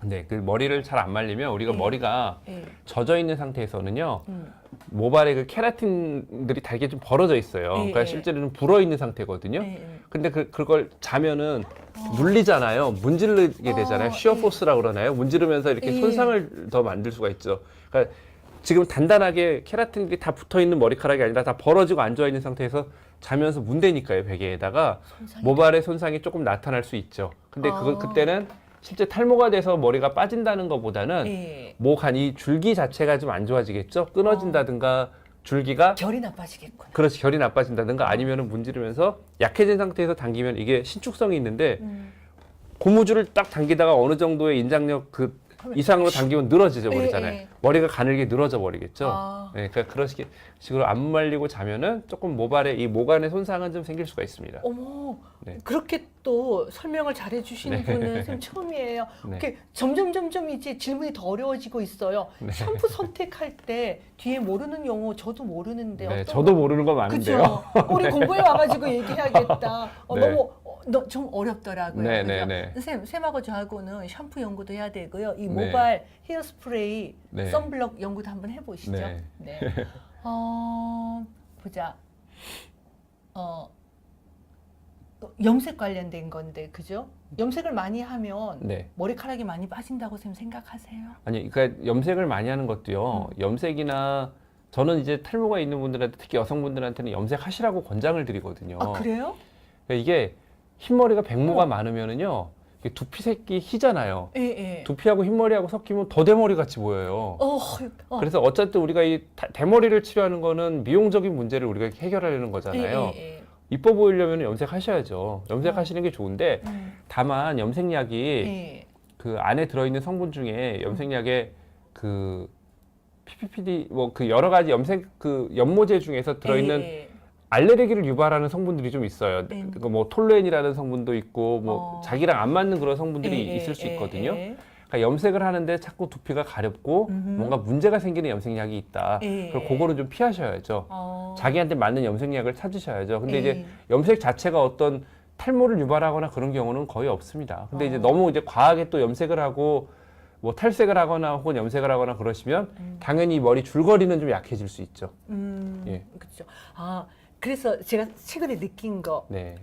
네, 머리를 잘 안 말리면 우리가 머리가 젖어 있는 상태에서는요. 모발에 케라틴들이 다 이게 좀 벌어져 있어요. 그러니까 실제로는 불어 있는 상태거든요. 근데 그걸 자면은 눌리잖아요. 문지르게 되잖아요. 쉬어 포스라고 그러나요? 문지르면서 이렇게 손상을 더 만들 수가 있죠. 그러니까 지금 단단하게 케라틴들이 다 붙어 있는 머리카락이 아니라 다 벌어지고 앉아 있는 상태에서 자면서 문대니까요, 베개에다가 모발의 손상이 조금 나타날 수 있죠. 근데 그때는 실제 탈모가 돼서 머리가 빠진다는 것보다는 예. 목 이 줄기 자체가 좀 안 좋아지겠죠. 끊어진다든가 줄기가 결이 나빠지겠구나. 그렇지 결이 나빠진다든가 아니면은 문지르면서 약해진 상태에서 당기면 이게 신축성이 있는데 고무줄을 딱 당기다가 어느 정도의 인장력 그 이상으로 당기면 늘어져 버리잖아요. 예. 머리가 가늘게 늘어져 버리겠죠. 아. 네, 그러니까 그런 식으로 안 말리고 자면은 조금 모발에 이 모간의 손상은 좀 생길 수가 있습니다. 어머, 네. 그렇게 또 설명을 잘해주시는 분은 선생님 처음이에요. 네. 이렇게 점점 이제 질문이 더 어려워지고 있어요. 네. 샴푸 선택할 때 뒤에 모르는 용어 저도 모르는데 네, 어떤 저도 모르는 거 많은데요. 그죠? 우리 공부해 와가지고 얘기해야겠다. 네. 너무 좀 어렵더라고요. 네, 그죠? 네, 네. 선생님, 쌤하고 저하고는 샴푸 연구도 해야 되고요. 이 네. 모발 헤어스프레이, 네. 선블럭 연구도 한번 해보시죠. 네. 네. 보자. 염색 관련된 건데, 그죠? 염색을 많이 하면 네. 머리카락이 많이 빠진다고 선생님 생각하세요? 아니, 그러니까 염색을 많이 하는 것도요. 염색이나 저는 이제 탈모가 있는 분들한테 특히 여성분들한테는 염색하시라고 권장을 드리거든요. 아, 그래요? 그러니까 이게 흰머리가 백모가 많으면은요. 이게 두피색이 희잖아요. 예, 예. 두피하고 흰머리하고 섞이면 더 대머리 같이 보여요. 그래서 어쨌든 우리가 이 대머리를 치료하는 거는 미용적인 문제를 우리가 해결하려는 거잖아요. 예. 이뻐 보이려면 염색하셔야죠. 염색하시는 게 좋은데 다만 염색약이 예. 그 안에 들어있는 성분 중에 염색약에 그 PPPD 뭐 그 여러 가지 염색 그 연모제 중에서 들어있는 예. 알레르기를 유발하는 성분들이 좀 있어요. 네. 그 뭐 톨루엔이라는 성분도 있고 뭐 자기랑 안 맞는 그런 성분들이 예, 있을 수 예, 있거든요. 예. 그러니까 염색을 하는데 자꾸 두피가 가렵고 뭔가 문제가 생기는 염색약이 있다. 예. 그럼 그거는 좀 피하셔야죠. 자기한테 맞는 염색약을 찾으셔야죠. 근데 예. 이제 염색 자체가 어떤 탈모를 유발하거나 그런 경우는 거의 없습니다. 근데 이제 어. 너무 이제 과하게 또 염색을 하고 뭐 탈색을 하거나 혹은 염색을 하거나 그러시면 당연히 머리 줄거리는 좀 약해질 수 있죠. 예. 그렇죠. 그래서 제가 최근에 느낀 거. 네.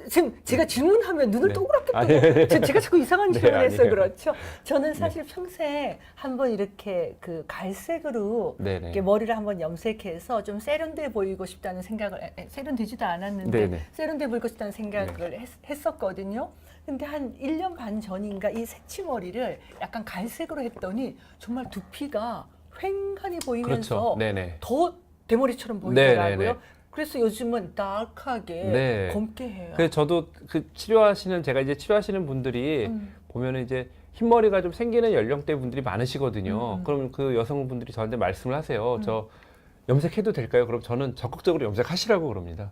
지금 제가 질문하면 눈을 네. 동그랗게 뜨고 아니, 제가 자꾸 이상한 네, 질문을 해서 아니에요. 그렇죠. 저는 사실 평생 한번 이렇게 그 갈색으로 네네. 이렇게 머리를 한번 염색해서 좀 세련돼 보이고 싶다는 생각을 세련되지도 않았는데 네네. 세련돼 보이고 싶다는 생각을 했었거든요. 근데 한 1년 반 전인가 이 새치머리를 약간 갈색으로 했더니 정말 두피가 휑하니 보이면서 그렇죠. 네네. 더 대머리처럼 보이더라고요. 네네네. 그래서 요즘은 다크하게 네. 검게 해요. 그래서 저도 그 제가 이제 치료하시는 분들이 보면은 이제 흰머리가 좀 생기는 연령대 분들이 많으시거든요. 그럼 그 여성분들이 저한테 말씀을 하세요. 저 염색해도 될까요? 그럼 저는 적극적으로 염색하시라고 그럽니다.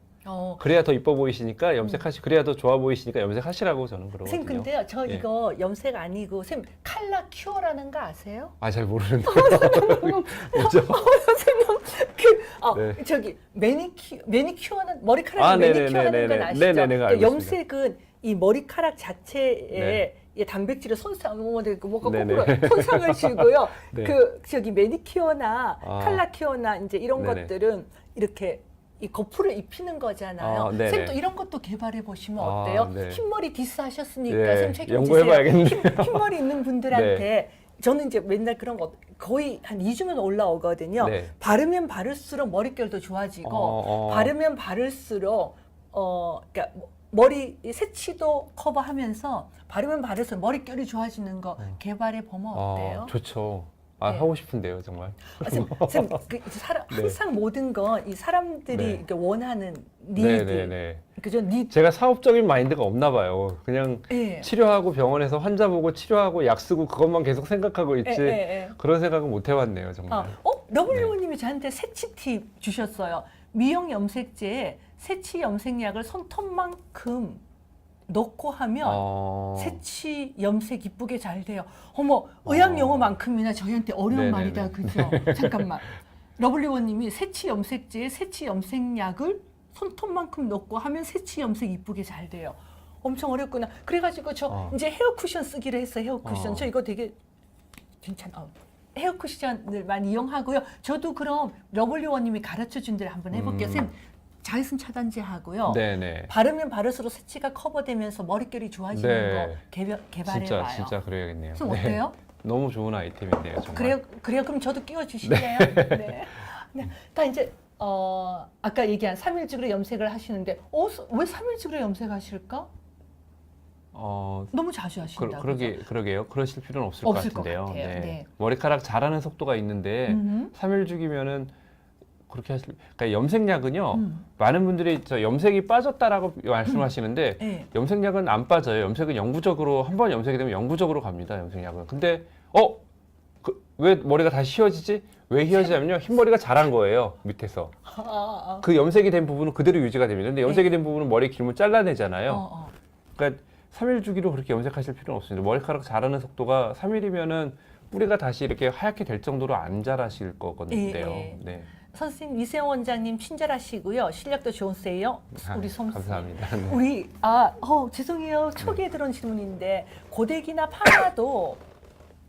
그래야 더 이뻐 보이시니까 그래야 더 좋아 보이시니까 염색하시라고 저는 그러거든요. 선생님 근데요, 저 예. 이거 염색 아니고 선생님 칼라 큐어라는 거 아세요? 아, 잘 모르는데. 뭐죠? 선생님 네. 저기 매니큐어는 머리카락 아, 매니큐어하는 네네네네네. 건 아시죠? 네네네, 그러니까 알고 염색은 이 머리카락 자체에 네. 이 단백질을 뭐가 네네. 거꾸로 손상을 주고요. 네. 그 저기 매니큐어나 아. 칼라큐어나 이제 이런 네네. 것들은 이렇게 이 거풀을 입히는 거잖아요. 네네. 선생님 또 이런 것도 개발해 보시면 아, 어때요? 네. 흰머리 디스 하셨으니까 네, 선생님 책임지세요. 연구해봐야겠네요. 흰머리 있는 분들한테 저는 이제 맨날 그런 거 거의 한 2주면 올라오거든요. 네. 바르면 바를수록 머릿결도 좋아지고 바르면 바를수록 그러니까 머리 새치도 커버하면서 바르면 바를수록 머릿결이 좋아지는 거 개발해 보면 어때요? 좋죠. 네. 하고 싶은데요, 정말. 선생님, 항상 모든 건 이 사람들이 네. 이렇게 원하는 네네네. 니드, 그죠? 니드. 제가 사업적인 마인드가 없나 봐요. 그냥 예. 치료하고 병원에서 환자 보고 치료하고 약 쓰고 그것만 계속 생각하고 있지. 예. 그런 생각은 못 해봤네요, 정말. 러블리오님이 저한테 새치 팁 주셨어요. 미용 염색제에 새치 염색약을 손톱만큼 넣고 하면 새치 염색 이쁘게 잘 돼요. 어머, 의학 용어만큼이나 저희한테 어려운 네네네. 말이다, 그죠? 잠깐만. 러블리원님이 새치 염색제에 새치 염색약을 손톱만큼 넣고 하면 새치 염색 이쁘게 잘 돼요. 엄청 어렵구나. 그래가지고 저 이제 헤어 쿠션 쓰기로 했어요. 헤어 쿠션. 저 이거 되게 괜찮아. 헤어 쿠션을 많이 이용하고요. 저도 그럼 러블리원님이 가르쳐 준 대로 한번 해볼게요. 선생님, 자외선 차단제 하고요. 네네. 바르면 바를수록 새치가 커버되면서 머릿결이 좋아지는 거 개발해봐요. 진짜 그래야겠네요. 좀 어때요? 너무 좋은 아이템인데요, 정말. 그래요. 그럼 저도 끼워주실래요? 네. 다 이제 아까 얘기한 3일직으로 염색을 하시는데 왜 3일직으로 염색하실까? 너무 자주 하신다고. 그러게요. 그러실 필요는 없을 없을 것 같은데요. 것 같아요. 네. 머리카락 자라는 속도가 있는데 3일 주기면은 그렇게 그러니까 염색약은요. 많은 분들이 저 염색이 빠졌다라고 말씀하시는데 네. 염색약은 안 빠져요. 염색은 영구적으로 한 번 염색이 되면 영구적으로 갑니다. 염색약은. 근데 왜 머리가 다시 휘어지지? 왜 휘어지냐면요. 흰머리가 자란 거예요. 밑에서. 그 염색이 된 부분은 그대로 유지가 됩니다. 근데 염색이 된 부분은 머리 길면 잘라내잖아요. 그러니까 3일 주기로 그렇게 염색하실 필요는 없습니다. 머리카락 자라는 속도가 3일이면은 뿌리가 다시 이렇게 하얗게 될 정도로 안 자라실 거거든요. 네. 선생님 이세영 원장님 친절하시고요. 실력도 좋으세요. 우리 솜씨. 감사합니다. 네. 우리 죄송해요. 초기에 들어온 질문인데 고데기나 파마도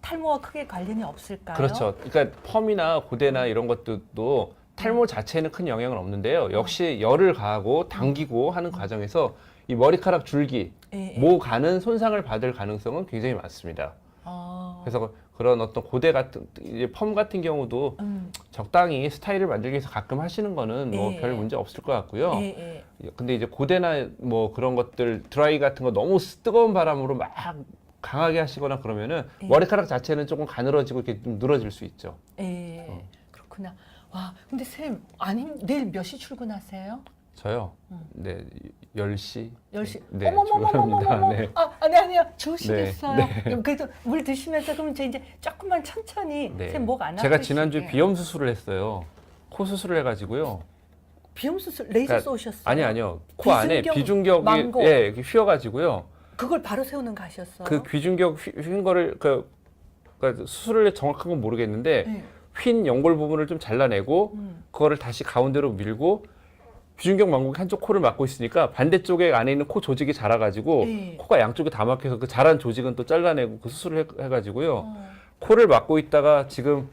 탈모와 크게 관련이 없을까요? 그렇죠. 그러니까 펌이나 고데나 이런 것들도 탈모 자체에는 큰 영향은 없는데요. 역시 열을 가하고 당기고 하는 과정에서 이 머리카락 줄기, 모가는 손상을 받을 가능성은 굉장히 많습니다. 그래서 그런 어떤 고데 같은 이제 펌 같은 경우도 적당히 스타일을 만들기 위해서 가끔 하시는 거는 뭐 별 문제 없을 것 같고요. 근데 이제 고데나 뭐 그런 것들 드라이 같은 거 너무 뜨거운 바람으로 막 강하게 하시거나 그러면은 머리카락 자체는 조금 가늘어지고 이렇게 좀 늘어질 수 있죠. 그렇구나. 와, 근데 쌤, 내일 몇 시 출근하세요? 저요? 네, 10시. 10시. 네, 출근합니다. 네. 아니요. 좋으시겠어요. 네. 그래도 물 드시면서 그러면 이제 조금만 천천히 네. 쌤 목 안 아프시게. 제가 지난주에 비염 수술을 했어요. 코 수술을 해가지고요. 비염 수술 레이저 쏘셨어요? 아니요. 코 안에 비중격이 망고. 휘어가지고요. 그걸 바로 세우는 거 하셨어요? 그 비중격 휜 거를 그러니까 수술을 정확한 건 모르겠는데 휜 연골 부분을 좀 잘라내고 그거를 다시 가운데로 밀고 비중격 망곡이 한쪽 코를 막고 있으니까 반대쪽에 안에 있는 코 조직이 자라가지고 코가 양쪽에 다 막혀서 그 자란 조직은 또 잘라내고 그 수술을 해가지고요. 코를 막고 있다가 지금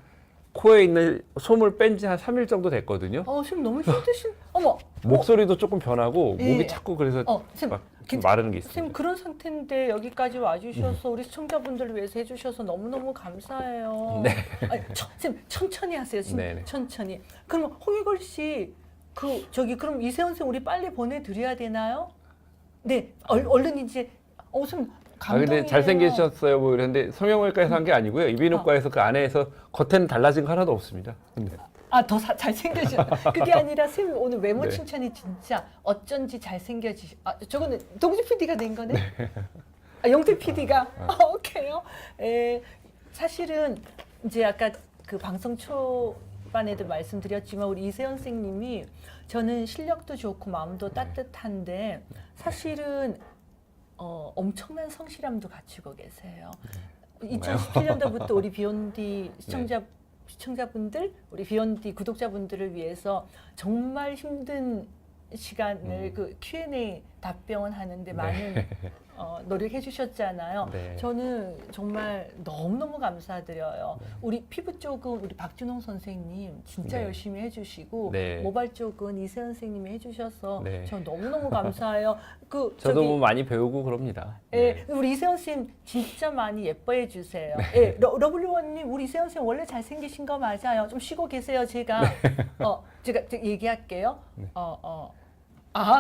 코에 있는 솜을 뺀 지 한 3일 정도 됐거든요. 지금 너무 힘드신. 어머. 목소리도 조금 변하고 목이 자꾸 그래서 쌤, 막 마르는 게 있습니다. 선생님 그런 상태인데 여기까지 와주셔서 우리 시청자분들을 위해서 해주셔서 너무너무 감사해요. 네. 선생님 천천히 하세요. 네네. 천천히. 그럼 홍익걸 씨 그럼 이세훈 쌤 우리 빨리 보내드려야 되나요? 네. 얼른 이제 선생님 감동이에요. 근데 잘생기셨어요 뭐 이랬는데 성형외과에서 한 게 아니고요. 이비인후과에서 그 안에서 겉에는 달라진 거 하나도 없습니다. 근데. 더 잘생겨지셨다. 그게 아니라 쌤 오늘 외모 네. 칭찬이 진짜 어쩐지 저거는 동지 PD가 낸 거네? 영태 PD가? 오케이요. 사실은 이제 아까 그 방송 초반에도 말씀드렸지만 우리 이세연 선생님이 저는 실력도 좋고 마음도 따뜻한데 사실은 엄청난 성실함도 갖추고 계세요. 2017년도부터 우리 비욘디 시청자분들, 우리 비욘디 구독자분들을 위해서 정말 힘든 시간을 그 Q&A 답변 하는데 많은 노력해 주셨잖아요. 네. 저는 정말 너무너무 감사드려요. 우리 피부 쪽은 우리 박준홍 선생님 진짜 열심히 해주시고 모발 쪽은 이세연 선생님이 해주셔서 저 너무너무 감사해요. 저도 뭐 많이 배우고 그럽니다. 우리 이세연 선생님 진짜 많이 예뻐해 주세요. 러블리원님 우리 이세연 선생님 원래 잘생기신 거 맞아요. 좀 쉬고 계세요. 제가 얘기할게요.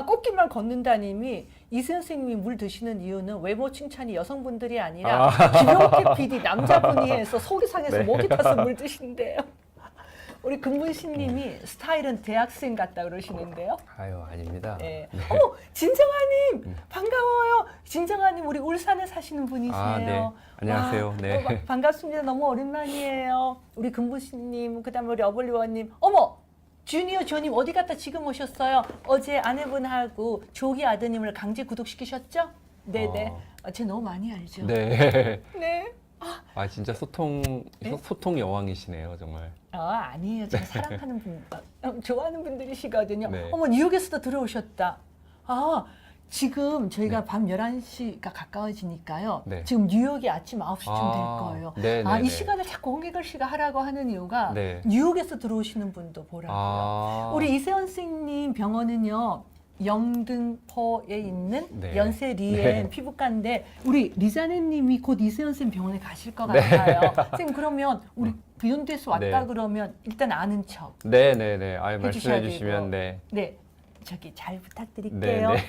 꽃길만 걷는다님이 이세연 선생님이 물 드시는 이유는 외모 칭찬이 여성분들이 아니라 김용태 PD 남자분이 해서 속이 상해서 목이 타서 물 드신대요. 우리 금문신님이 스타일은 대학생 같다 그러시는데요. 아닙니다. 어머, 진정아님 반가워요. 진정아님 우리 울산에 사시는 분이세요. 네. 안녕하세요. 네. 반갑습니다. 너무 오랜만이에요. 우리 금문신님, 그다음에 우리 어블리원님. 어머, 주니어 조님 어디 갔다 지금 오셨어요? 어제 아내분하고 조기 아드님을 강제 구독시키셨죠? 네네. 쟤 너무 많이 알죠? 네. 네. 진짜 소통 여왕이시네요, 정말. 아니에요. 제가 사랑하는 분, 좋아하는 분들이시거든요. 네. 어머, 뉴욕에서도 들어오셨다. 지금 저희가 밤 11시가 가까워지니까요. 지금 뉴욕이 아침 9시쯤 될 거예요. 이 시간을 자꾸 홍익걸 씨가 하라고 하는 이유가 뉴욕에서 들어오시는 분도 보라고요. 우리 이세연 선생님 병원은요. 영등포에 있는 연세 리엔 피부과인데 우리 리자네님이 곧 이세연 선생님 병원에 가실 것 같아요. 선생님 그러면 우리 비욘디에서 왔다 그러면 일단 아는 척. 네네네. 말씀해 주시면 네. 저기 잘 부탁드릴게요. 네,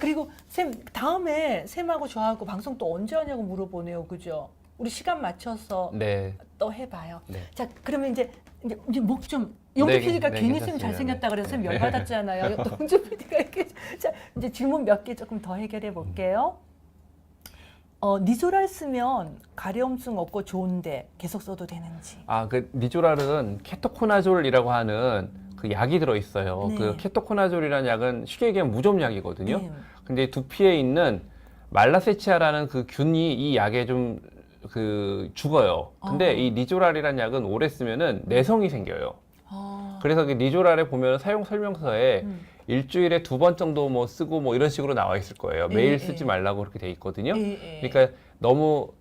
그리고 쌤 다음에 쌤하고 저하고 방송 또 언제 하냐고 물어보네요. 그죠? 우리 시간 맞춰서 네. 또 해봐요. 네. 자, 그러면 이제 목 좀 영주 네, PD가 네, 괜히 쌤 괜찮습니다. 잘생겼다 그래서 쌤 네. 열받았잖아요. 또 영주 PD가 이렇게 자 이제 질문 몇 개 조금 더 해결해 볼게요. 니조랄 쓰면 가려움증 없고 좋은데 계속 써도 되는지. 그 니조랄은 케토코나졸이라고 하는 그 약이 들어 있어요. 네. 그 케토코나졸이라는 약은 쉽게 얘기하면 무좀약이거든요. 네. 근데 두피에 있는 말라세치아라는 그 균이 이 약에 좀 죽어요. 근데 이 니조랄이라는 약은 오래 쓰면은 내성이 생겨요. 그래서 그 니조랄에 보면 사용 설명서에 일주일에 2번 정도 뭐 쓰고 뭐 이런 식으로 나와 있을 거예요. 매일 쓰지 말라고 그렇게 돼 있거든요. 그러니까 너무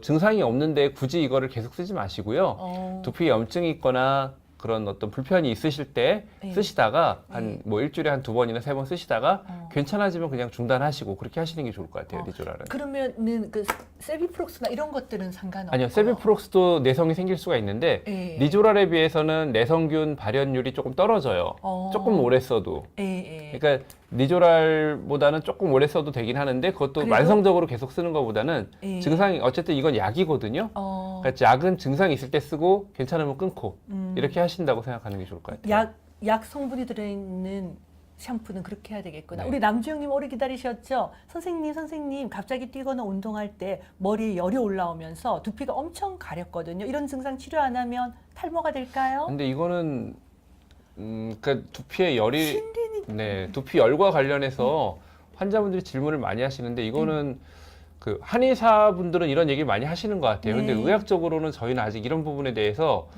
증상이 없는데 굳이 이거를 계속 쓰지 마시고요. 두피 염증이 있거나 그런 어떤 불편이 있으실 때 쓰시다가 한 뭐 일주일에 한 2번이나 3번 쓰시다가 괜찮아지면 그냥 중단하시고 그렇게 하시는 게 좋을 것 같아요. 니조랄은. 그러면은 그 세비프록스나 이런 것들은 상관없고요. 아니요, 세비프록스도 내성이 생길 수가 있는데 니조랄에 비해서는 내성균 발현율이 조금 떨어져요. 조금 오래 써도. 그러니까 니조랄보다는 조금 오래 써도 되긴 하는데 그것도 그래도? 만성적으로 계속 쓰는 것보다는 증상이 어쨌든 이건 약이거든요. 그러니까 약은 증상이 있을 때 쓰고 괜찮으면 끊고 이렇게 하신다고 생각하는 게 좋을 것 같아요. 약 성분이 들어있는 샴푸는 그렇게 해야 되겠구나. 네. 우리 남주영님 오래 기다리셨죠? 선생님 갑자기 뛰거나 운동할 때 머리에 열이 올라오면서 두피가 엄청 가렵거든요. 이런 증상 치료 안 하면 탈모가 될까요? 근데 이거는 그러니까 두피에 열이 신린이 네, 두피 열과 관련해서 환자분들이 질문을 많이 하시는데 이거는 그 한의사분들은 이런 얘기를 많이 하시는 것 같아요. 근데 네. 의학적으로는 저희는 아직 이런 부분에 대해서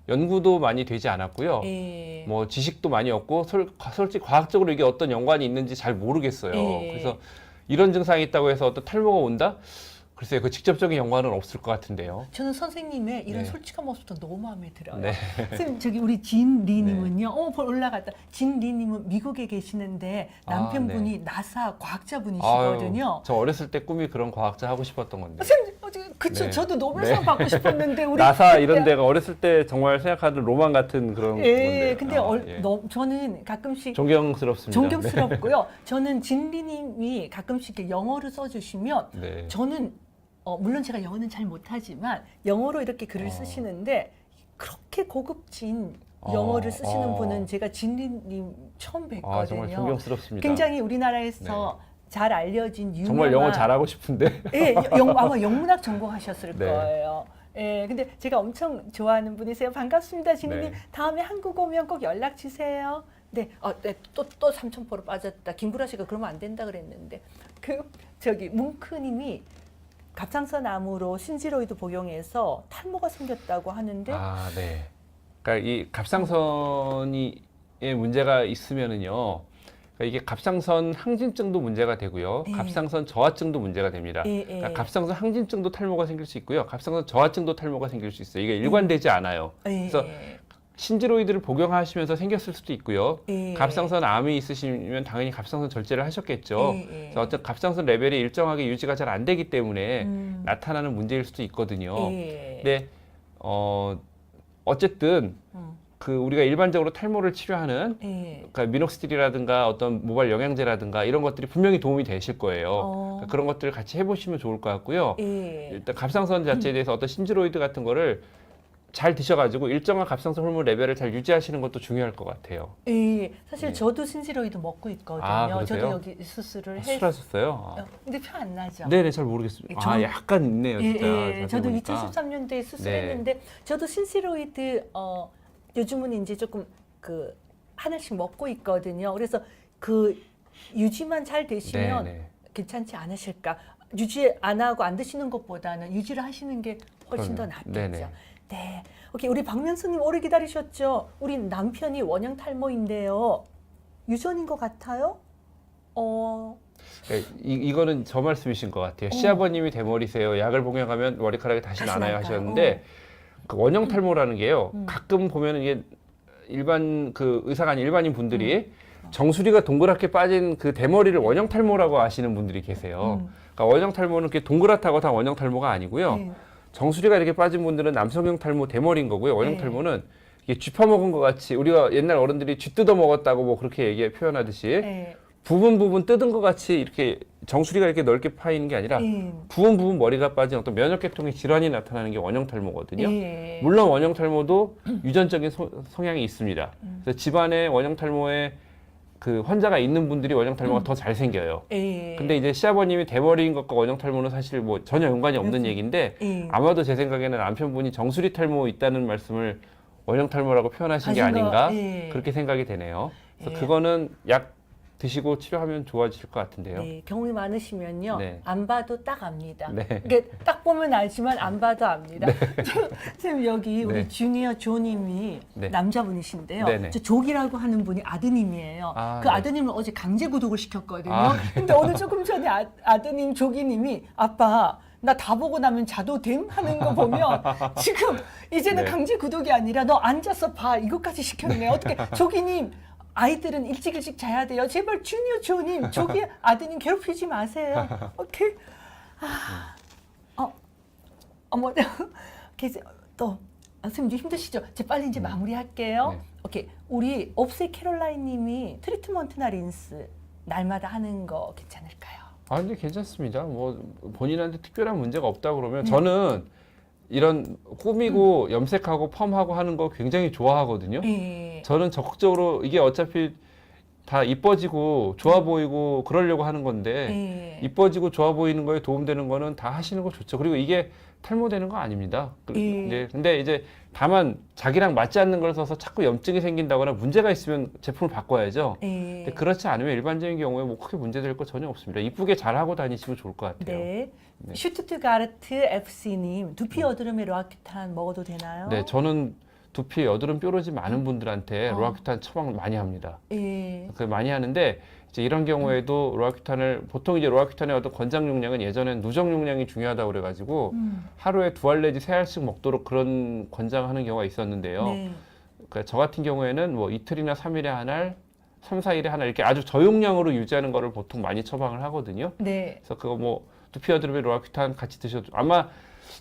연구도 많이 되지 않았고요. 뭐 지식도 많이 없고 솔직히 과학적으로 이게 어떤 연관이 있는지 잘 모르겠어요. 그래서 이런 증상이 있다고 해서 어떤 탈모가 온다? 글쎄요, 그 직접적인 연관은 없을 것 같은데요. 저는 선생님의 이런 네. 솔직한 모습도 너무 마음에 들어요. 네. 선생님 저기 우리 진리님은요. 벌 올라갔다. 진리님은 미국에 계시는데 남편분이 네. 나사 과학자분이시거든요. 아유, 저 어렸을 때 꿈이 그런 과학자 하고 싶었던 건데. 선생님, 그쵸. 네. 저도 노벨상 받고 싶었는데 우리 나사 이런 데가 어렸을 때 정말 생각하던 로망 같은 그런 건데. 근데 저는 가끔씩 존경스럽습니다. 존경스럽고요. 저는 진리님이 가끔씩 이렇게 영어를 써주시면 네. 저는 물론 제가 영어는 잘 못하지만 영어로 이렇게 글을 쓰시는데 그렇게 고급진 영어를 쓰시는 분은 제가 진리님 처음 뵀거든요. 정말 존경스럽습니다. 굉장히 우리나라에서 잘 알려진 유명한 정말 영어 잘하고 싶은데. 아마 영문학 전공하셨을 네. 거예요. 근데 제가 엄청 좋아하는 분이세요. 반갑습니다, 진리님. 네. 다음에 한국 오면 꼭 연락 주세요. 네, 또 삼천포로 빠졌다. 김구라 씨가 그러면 안 된다 그랬는데 뭉크님이 갑상선 암으로 신지로이드 복용해서 탈모가 생겼다고 하는데 네. 그러니까 이 갑상선에 문제가 있으면은요. 그러니까 이게 갑상선 항진증도 문제가 되고요. 갑상선 저하증도 문제가 됩니다. 그러니까 갑상선 항진증도 탈모가 생길 수 있고요. 갑상선 저하증도 탈모가 생길 수 있어요. 이게 일관되지 않아요. 그래서 신지로이드를 복용하시면서 생겼을 수도 있고요. 갑상선 암이 있으시면 당연히 갑상선 절제를 하셨겠죠. 그래서 어떤 갑상선 레벨이 일정하게 유지가 잘 안 되기 때문에 나타나는 문제일 수도 있거든요. 근데 어쨌든 그 우리가 일반적으로 탈모를 치료하는 그러니까 미녹시딜이라든가 어떤 모발 영양제라든가 이런 것들이 분명히 도움이 되실 거예요. 그러니까 그런 것들을 같이 해보시면 좋을 것 같고요. 일단 갑상선 자체에 대해서 어떤 신지로이드 같은 거를 잘 드셔가지고 일정한 갑상선 호르몬 레벨을 잘 유지하시는 것도 중요할 것 같아요. 사실 저도 신지로이드 먹고 있거든요. 저도 여기 수술을 수술하셨어요? 근데 표 안 나죠? 네네, 잘 모르겠습니다. 약간 있네요, 진짜. 저도 2013년도에 수술했는데 저도 신지로이드 요즘은 이제 조금 하나씩 먹고 있거든요. 그래서 그 유지만 잘 되시면 괜찮지 않으실까? 유지 안 하고 안 드시는 것보다는 유지를 하시는 게 훨씬 더 낫겠죠. 네. 오케이. 우리 박명수님 오래 기다리셨죠? 우리 남편이 원형 탈모인데요. 유전인 것 같아요? 이거는 저 말씀이신 것 같아요. 시아버님이 대머리세요. 약을 복용하면 머리카락이 다시 나나요 하셨는데 그 원형 탈모라는 게요. 가끔 보면 이게 일반 의사가 아닌 일반인 분들이 정수리가 동그랗게 빠진 그 대머리를 원형 탈모라고 아시는 분들이 계세요. 그러니까 원형 탈모는 이렇게 동그랗다고 다 원형 탈모가 아니고요. 정수리가 이렇게 빠진 분들은 남성형 탈모 대머리인 거고요. 원형 탈모는 이게 쥐 퍼먹은 것 같이 우리가 옛날 어른들이 쥐 뜯어 먹었다고 뭐 그렇게 표현하듯이 예. 부분 뜯은 것 같이 이렇게 정수리가 이렇게 넓게 파이는 게 아니라 예. 부분 머리가 빠진 어떤 면역계통의 질환이 나타나는 게 원형 탈모거든요. 예. 물론 원형 탈모도 유전적인 성향이 있습니다. 그래서 집안에 원형 탈모에 그 환자가 있는 분들이 원형 탈모가 더 잘 생겨요. 예. 근데 이제 시아버님이 대머리인 것과 원형 탈모는 사실 뭐 전혀 연관이 없는 얘기인데 예. 아마도 제 생각에는 남편분이 정수리 탈모 있다는 말씀을 원형 탈모라고 표현하신 게 하신 거, 아닌가 예. 그렇게 생각이 되네요. 그래서 예. 그거는 약 드시고 치료하면 좋아질 것 같은데요. 네, 경험이 많으시면요. 네. 안 봐도 딱 압니다. 네. 이게 딱 보면 알지만 안 봐도 압니다. 선생님 여기 우리 네. 주니어 조님이 네. 남자분이신데요. 네네. 저 조기라고 하는 분이 아드님이에요. 아, 그 네. 아드님을 어제 강제 구독을 시켰거든요. 아, 근데 오늘 조금 전에 아드님 조기님이 아빠 나 다 보고 나면 자도 됨? 하는 거 보면 지금 이제는 네. 강제 구독이 아니라 너 앉아서 봐 이것까지 시켰네. 어떻게 조기님 아이들은 일찍 자야 돼요. 제발 주니어 조님 조기 아드님 괴롭히지 마세요. 오케이. 어머 또 선생님 힘드시죠? 제 빨리 이제 마무리할게요. 네. 오케이. 우리 옵세 캐롤라인님이 트리트먼트나 린스 날마다 하는 거 괜찮을까요? 아, 근데 괜찮습니다. 뭐 본인한테 특별한 문제가 없다 그러면 저는 이런 꾸미고 염색하고 펌하고 하는 거 굉장히 좋아하거든요. 예. 저는 적극적으로 이게 어차피 다 이뻐지고 좋아 보이고 그러려고 하는 건데 예. 이뻐지고 좋아 보이는 거에 도움되는 거는 다 하시는 거 좋죠. 그리고 이게 탈모되는 거 아닙니다. 예. 근데 이제 다만 자기랑 맞지 않는 걸 써서 자꾸 염증이 생긴다거나 문제가 있으면 제품을 바꿔야죠. 예. 근데 그렇지 않으면 일반적인 경우에 뭐 크게 문제될 거 전혀 없습니다. 이쁘게 잘 하고 다니시면 좋을 것 같아요. 네. 네. 슈투트가르트 FC님 두피 여드름에 로아큐탄 먹어도 되나요? 네, 저는 두피 여드름 뾰루지 많은 분들한테 어. 로아큐탄 처방 많이 합니다. 예. 그 많이 하는데 이제 이런 경우에도 로아큐탄을 보통 이제 로아큐탄의 어떤 권장 용량은 예전엔 누적 용량이 중요하다고 그래가지고 하루에 2알 내지 3알씩 먹도록 그런 권장하는 경우가 있었는데요. 네. 그러니까 저 같은 경우에는 뭐 이틀이나 3일에 한 알, 3, 4일에 한 알 이렇게 아주 저용량으로 유지하는 거를 보통 많이 처방을 하거든요. 네. 그래서 그거 뭐 두피 여드름에 로아큐탄 같이 드셔도 아마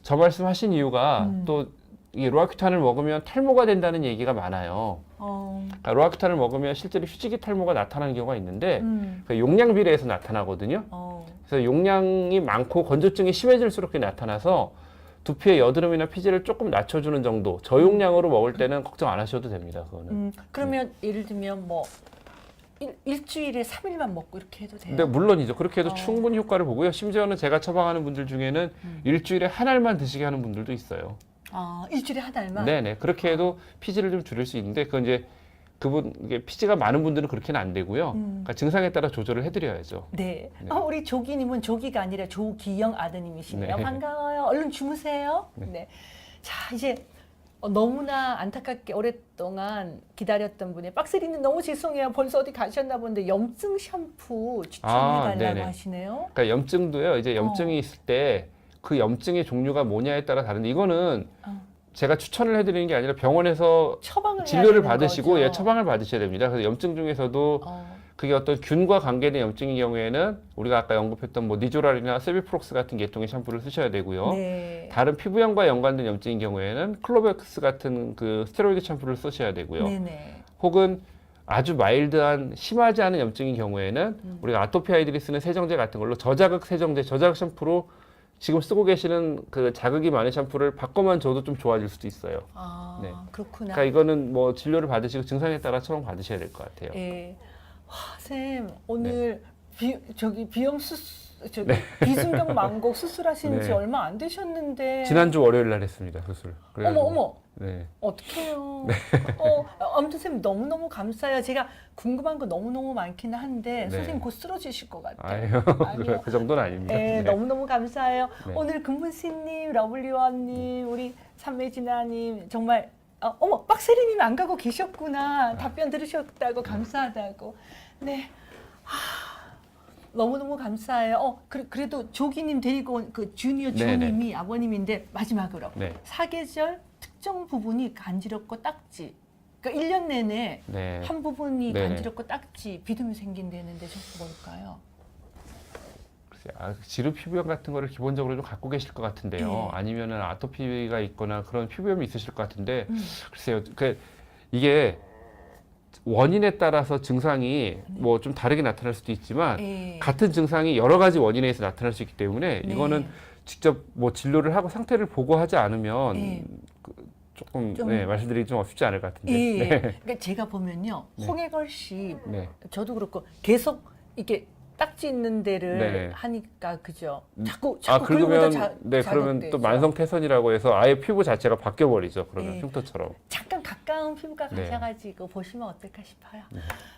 저 말씀하신 이유가 또 이 로아큐탄을 먹으면 탈모가 된다는 얘기가 많아요. 그러니까 로아큐탄을 먹으면 실제로 휴지기 탈모가 나타나는 경우가 있는데 그 용량 비례해서 나타나거든요. 그래서 용량이 많고 건조증이 심해질수록 그게 나타나서 두피의 여드름이나 피지를 조금 낮춰주는 정도 저용량으로 먹을 때는 걱정 안 하셔도 됩니다. 그거는. 그러면 예를 들면 뭐 일주일에 3일만 먹고 이렇게 해도 돼요? 근데 물론이죠. 그렇게 해도 충분히 효과를 보고요. 심지어는 제가 처방하는 분들 중에는 일주일에 한 알만 드시게 하는 분들도 있어요. 아, 일주일에 한 알만? 네네. 그렇게 해도 피지를 좀 줄일 수 있는데 그건 이제 그분 이게 피지가 많은 분들은 그렇게는 안 되고요. 그러니까 증상에 따라 조절을 해드려야죠. 네. 네. 우리 조기님은 조기가 아니라 조기영 아드님이시네요. 네. 반가워요. 얼른 주무세요. 네. 자, 이제 너무나 안타깝게 오랫동안 기다렸던 분이 박스리는 너무 죄송해요. 벌써 어디 가셨나 본데 염증 샴푸 추천해달라고 네네. 하시네요. 그러니까 염증도요. 이제 염증이 있을 때 그 염증의 종류가 뭐냐에 따라 다른데 이거는 제가 추천을 해드리는 게 아니라 병원에서 처방을 해야 진료를 되는 받으시고 거죠. 예, 처방을 받으셔야 됩니다. 그래서 염증 중에서도 그게 어떤 균과 관계된 염증인 경우에는 우리가 아까 언급했던 뭐 니조랄이나 세비프록스 같은 계통의 샴푸를 쓰셔야 되고요. 네. 다른 피부염과 연관된 염증인 경우에는 클로베크스 같은 그 스테로이드 샴푸를 쓰셔야 되고요. 네네. 혹은 아주 마일드한 심하지 않은 염증인 경우에는 우리가 아토피 아이들이 쓰는 세정제 같은 걸로 저자극 세정제, 저자극 샴푸로 지금 쓰고 계시는 그 자극이 많은 샴푸를 바꿔만 줘도 좀 좋아질 수도 있어요. 아, 네. 그렇구나. 그러니까 이거는 뭐 진료를 받으시고 증상에 따라 처방 받으셔야 될 것 같아요. 예. 와, 쌤 오늘 비염 비순경 망곡 수술하신 지 네. 얼마 안 되셨는데. 지난주 월요일 날 했습니다, 수술. 어머. 네. 어떡해요. 아무튼 선생님 너무너무 감사해요. 제가 궁금한 거 너무너무 많긴 한데 네. 선생님 곧 쓰러지실 것 같아요. 아유, 아니요. 그 정도는 아닙니다. 네, 너무너무 감사해요. 네. 오늘 금분씨님, 러블리원님, 우리 삼매진아님 정말 어머 박세리님 안 가고 계셨구나. 답변 들으셨다고 감사하다고. 네. 너무너무 감사해요. 그래도 조기님 데리고 온 그 주니어 조님이 아버님인데 마지막으로 네. 사계절 특정 부분이 간지럽고 딱지. 그러니까 1년 내내 네. 한 부분이 네네. 간지럽고 딱지, 비듬이 생긴다는데 저 뭘까요? 지루 피부염 같은 거를 기본적으로 좀 갖고 계실 것 같은데요. 네. 아니면은 아토피가 있거나 그런 피부염이 있으실 것 같은데 글쎄요. 이게 원인에 따라서 증상이 뭐 좀 다르게 나타날 수도 있지만 예. 같은 증상이 여러 가지 원인에 의해서 나타날 수 있기 때문에 네. 이거는 직접 뭐 진료를 하고 상태를 보고하지 않으면 네. 조금 좀- 네, 말씀드리기 좀 쉽지 않을 것 같은데. 예. 네. 그러니까 제가 보면요, 네. 홍해걸 씨, 네. 저도 그렇고 계속 이렇게 딱지 있는 데를 네. 하니까 그죠? 자꾸 그러면 그리고도 네, 그러면 또 자극되죠. 만성 태선이라고 해서 아예 피부 자체가 바뀌어 버리죠. 그러면 네. 흉터처럼. 잠깐 가까운 피부과 네. 가셔가지고 보시면 어떨까 싶어요.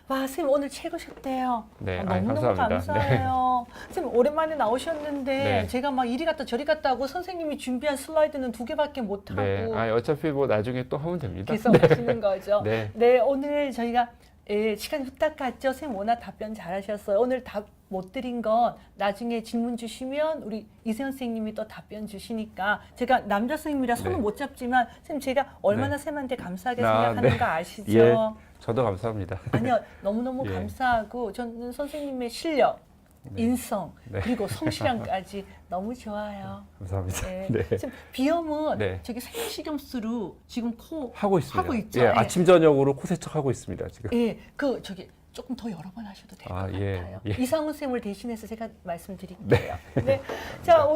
와, 선생님 오늘 최고셨대요. 네, 아, 아이, 너무너무 감사합니다. 감사해요. 선생님 오랜만에 나오셨는데 네. 제가 막 이리 갔다 저리 갔다 하고 선생님이 준비한 슬라이드는 2개밖에 못 하고 네. 어차피 뭐 나중에 또 하면 됩니다. 계속 하시는 거죠. 네. 네, 오늘 저희가 시간이 후딱 갔죠. 선생님 워낙 답변 잘하셨어요. 오늘 답 못 드린 건 나중에 질문 주시면 우리 이세현 선생님이 또 답변 주시니까 제가 남자 선생님이라 손은 네. 못 잡지만 선생님 제가 얼마나 네. 선생님한테 감사하게 아, 생각하는 네. 거 아시죠? 예. 저도 감사합니다. 아니요, 너무너무 예. 감사하고 저는 선생님의 실력, 네. 인성, 네. 그리고 성실함까지 너무 좋아요. 감사합니다. 네. 네. 지금 비염은 네. 저기 생식염수로 지금 코 하고 있습니다. 하고 있죠? 예, 예. 아침 저녁으로 코 세척하고 있습니다. 지금. 예, 저기 조금 더 여러 번 하셔도 될 것 아, 예, 같아요. 예. 이상훈 쌤을 대신해서 제가 말씀드릴게요. 네. 자,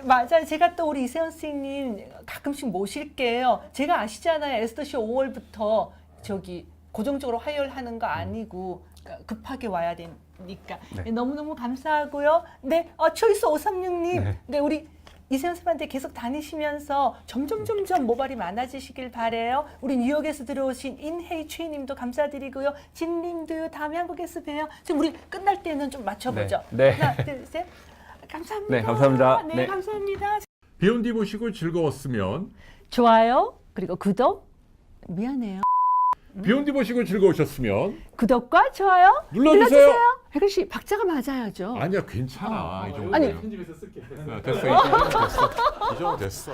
맞아요. 제가 또 우리 이세현 선생님 가끔씩 모실게요. 제가 아시잖아요. 에스더쇼 5월부터 저기 고정적으로 화요일 하는 거 아니고 급하게 와야 되니까. 네. 네, 너무너무 감사하고요. 네, 초이스 536님. 네. 네, 우리 이세현 쌤한테 계속 다니시면서 점점 모발이 많아지시길 바래요. 우리 뉴욕에서 들어오신 인헤이 최님도 감사드리고요. 진님도 다음에 한국에서 봬요. 지금 우리 끝날 때는 좀 맞춰보죠. 네. 하나, 둘, 셋. 감사합니다. 네, 감사합니다. 네, 네. 감사합니다. 비욘디 보시고 즐거웠으면 좋아요 그리고 구독 미안해요. 비욘디 보시고 즐거우셨으면 구독과 좋아요 눌러주세요. 혜근 씨 박자가 맞아야죠. 아니야 괜찮아 이 정도. 아니. 편집해서 쓸게. 됐어 이 정도 됐어. 이 정도 됐어.